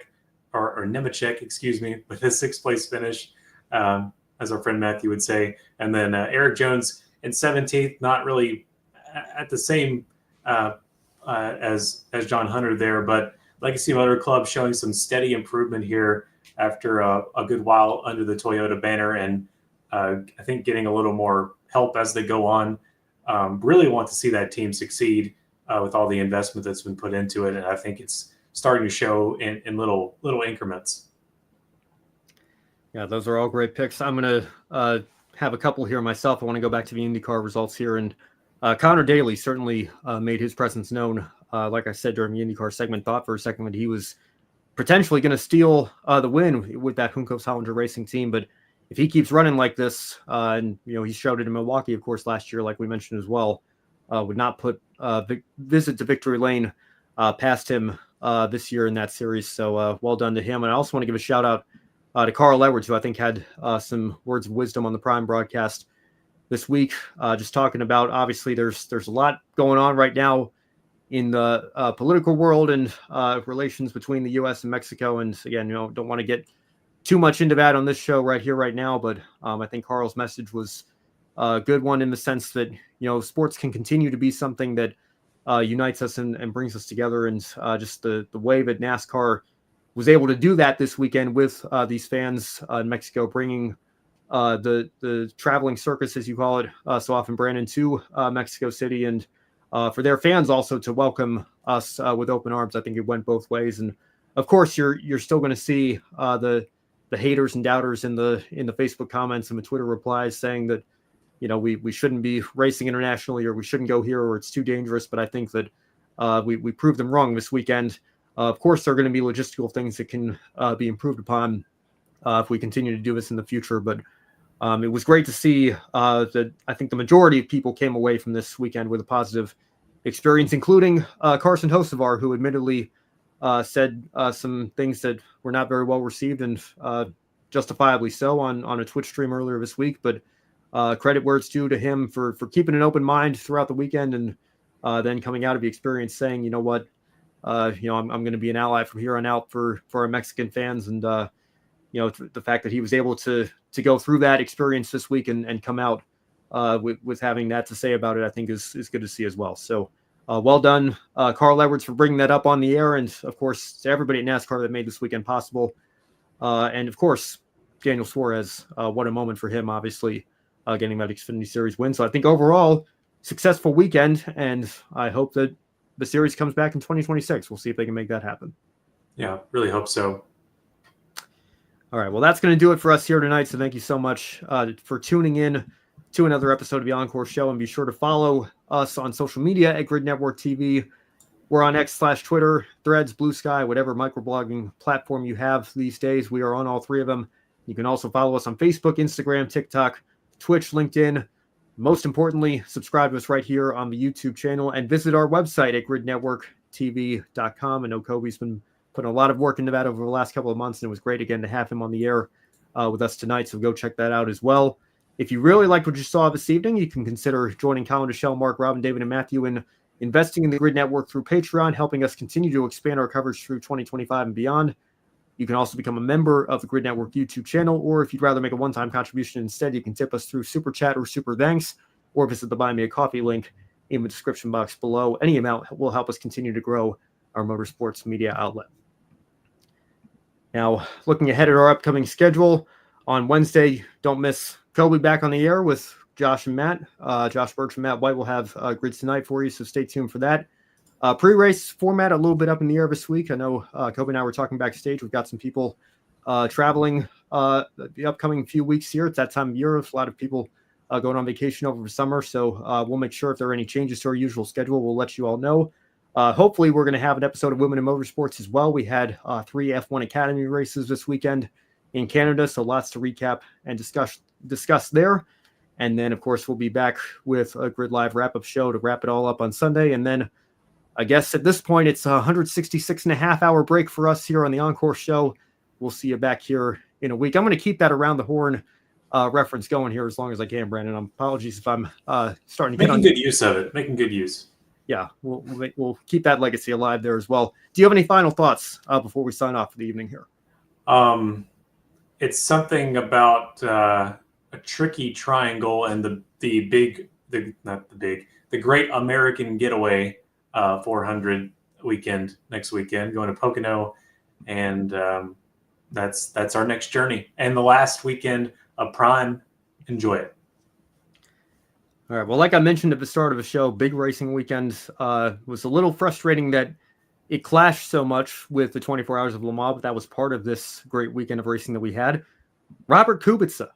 Speaker 3: or Nemechek, excuse me, with his 6th place finish, as our friend Matthew would say. And then Eric Jones in 17th, not really at the same as John Hunter there, but Legacy Motor Club showing some steady improvement here after a good while under the Toyota banner, and I think getting a little more help as they go on. Really want to see that team succeed with all the investment that's been put into it, and I think it's starting to show in little increments.
Speaker 1: Yeah, those are all great picks. I'm going to have a couple here myself. I want to go back to the IndyCar results here, and Connor Daly certainly made his presence known. Like I said during the IndyCar segment, thought for a second that he was potentially going to steal the win with that Juncos Hollinger Racing team. But if he keeps running like this, and he showed it in Milwaukee, of course, last year, like we mentioned as well, would not put visit to victory lane past him this year in that series. So well done to him. And I also want to give a shout out to Carl Edwards, who I think had some words of wisdom on the Prime broadcast this week, just talking about, obviously there's a lot going on right now in the political world and relations between the U.S. and Mexico. And again, don't want to get too much into that on this show right here, right now. But I think Carl's message was a good one in the sense that, sports can continue to be something that unites us and brings us together. And just the way that NASCAR was able to do that this weekend with these fans in Mexico, bringing the traveling circus, as you call it, so often, Brandon, to Mexico City, and for their fans also to welcome us with open arms. I think it went both ways. And of course, you're still going to see the haters and doubters in the Facebook comments and the Twitter replies saying that, we shouldn't be racing internationally, or we shouldn't go here, or it's too dangerous. But I think that we proved them wrong this weekend. Of course, there are going to be logistical things that can be improved upon if we continue to do this in the future. But it was great to see that I think the majority of people came away from this weekend with a positive experience, including Carson Hocevar, who admittedly said some things that were not very well received, and justifiably so, on a Twitch stream earlier this week. But credit where it's due to him for keeping an open mind throughout the weekend, and then coming out of the experience saying, you know what, I'm going to be an ally from here on out for our Mexican fans. And the fact that he was able to go through that experience this week and come out with having that to say about it, I think is good to see as well. So well done, Carl Edwards, for bringing that up on the air. And of course, to everybody at NASCAR that made this weekend possible. And of course, Daniel Suarez, what a moment for him, obviously, getting that Xfinity Series win. So I think overall, successful weekend, and I hope that the series comes back in 2026. We'll see if they can make that happen.
Speaker 3: Yeah, really hope so.
Speaker 1: All right, well, that's going to do it for us here tonight. So thank you so much for tuning in to another episode of the Encore Show. And be sure to follow us on social media at Grid Network TV. We're on X/Twitter, Threads, Blue Sky, whatever microblogging platform you have these days. We are on all three of them. You can also follow us on Facebook, Instagram, TikTok, Twitch, LinkedIn. Most importantly, subscribe to us right here on the YouTube channel, and visit our website at gridnetworktv.com. I know Kobe's been putting a lot of work into that over the last couple of months, and it was great again to have him on the air with us tonight. So go check that out as well. If you really liked what you saw this evening, you can consider joining Kyle, Deshelle, Mark, Robin, David, and Matthew in investing in the Grid Network through Patreon, helping us continue to expand our coverage through 2025 and beyond. You can also become a member of the Grid Network YouTube channel, or if you'd rather make a one-time contribution instead, you can tip us through Super Chat or Super Thanks, or visit the Buy Me a Coffee link in the description box below. Any amount will help us continue to grow our motorsports media outlet. Now, looking ahead at our upcoming schedule, on Wednesday, don't miss Kobe back on the air with Josh and Matt. Josh Birch and Matt White will have grids tonight for you, so stay tuned for that. Pre-race format a little bit up in the air this week. I know Kobe and I were talking backstage. We've got some people traveling the upcoming few weeks here. It's that time of year. There's a lot of people going on vacation over the summer, so we'll make sure if there are any changes to our usual schedule, we'll let you all know. Hopefully, we're going to have an episode of Women in Motorsports as well. We had 3 F1 Academy races this weekend in Canada, so lots to recap and discuss there. And then, of course, we'll be back with a Grid Live wrap-up show to wrap it all up on Sunday. And then I guess at this point, it's a 166.5-hour break for us here on the Encore Show. We'll see you back here in a week. I'm going to keep that around the horn reference going here as long as I can, Brandon. Apologies if I'm starting to get on.
Speaker 3: Making good use of it. Making good use.
Speaker 1: Yeah, we'll keep that legacy alive there as well. Do you have any final thoughts before we sign off for the evening here?
Speaker 3: It's something about a tricky triangle and the Great American Getaway 400 weekend next weekend, going to Pocono, and that's our next journey and the last weekend of Prime. Enjoy it.
Speaker 1: All right. Well, like I mentioned at the start of the show, big racing weekend was a little frustrating that it clashed so much with the 24 Hours of Le Mans, but that was part of this great weekend of racing that we had. Robert Kubica,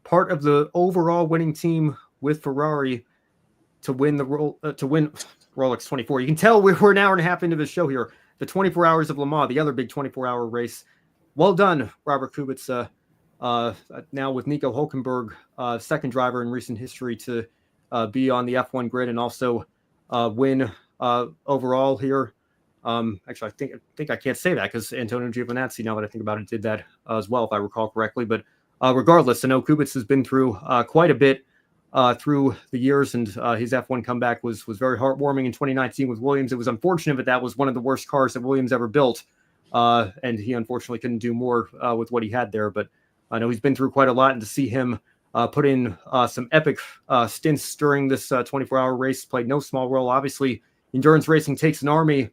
Speaker 1: part of the overall winning team with Ferrari to win Rolex 24. You can tell we're an hour and a half into the show here. The 24 Hours of Le Mans, the other big 24-hour race. Well done, Robert Kubica. Now with Nico Hülkenberg, second driver in recent history to be on the F1 grid and also win overall here Actually, I think I can't say that because Antonio Giovinazzi, now that I think about it, did that as well, if I recall correctly. But regardless, I know Kubica has been through quite a bit through the years, and his F1 comeback was very heartwarming in 2019 with Williams. It was unfortunate, but that was one of the worst cars that Williams ever built, and he unfortunately couldn't do more with what he had there. But I know he's been through quite a lot, and to see him put in some epic stints during this 24-hour race played no small role. Obviously, endurance racing takes an army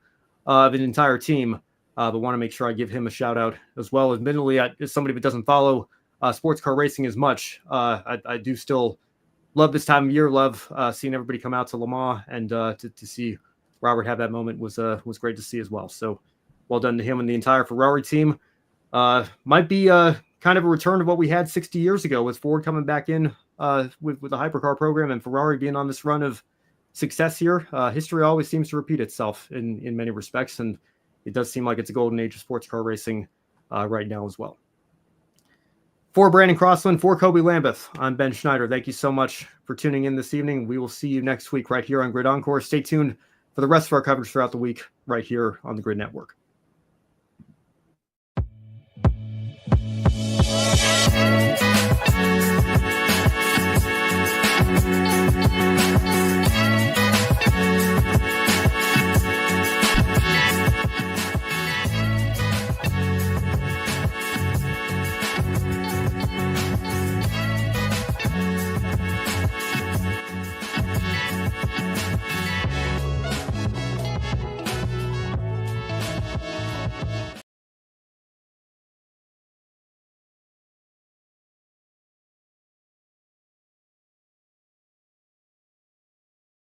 Speaker 1: of an entire team, but want to make sure I give him a shout out as well. Admittedly, as somebody that doesn't follow sports car racing as much, I do still love this time of year. Love seeing everybody come out to Le Mans, and to see Robert have that moment was great to see as well. So well done to him and the entire Ferrari team. Might be kind of a return to what we had 60 years ago with Ford coming back in with the hypercar program and Ferrari being on this run of success here. History always seems to repeat itself in many respects, and it does seem like it's a golden age of sports car racing right now as well. For Brandon Crossland, for Kobe Lambeth, I'm Ben Schneider. Thank you so much for tuning in this evening. We will see you next week right here on Grid Encore. Stay tuned for the rest of our coverage throughout the week right here on the Grid Network.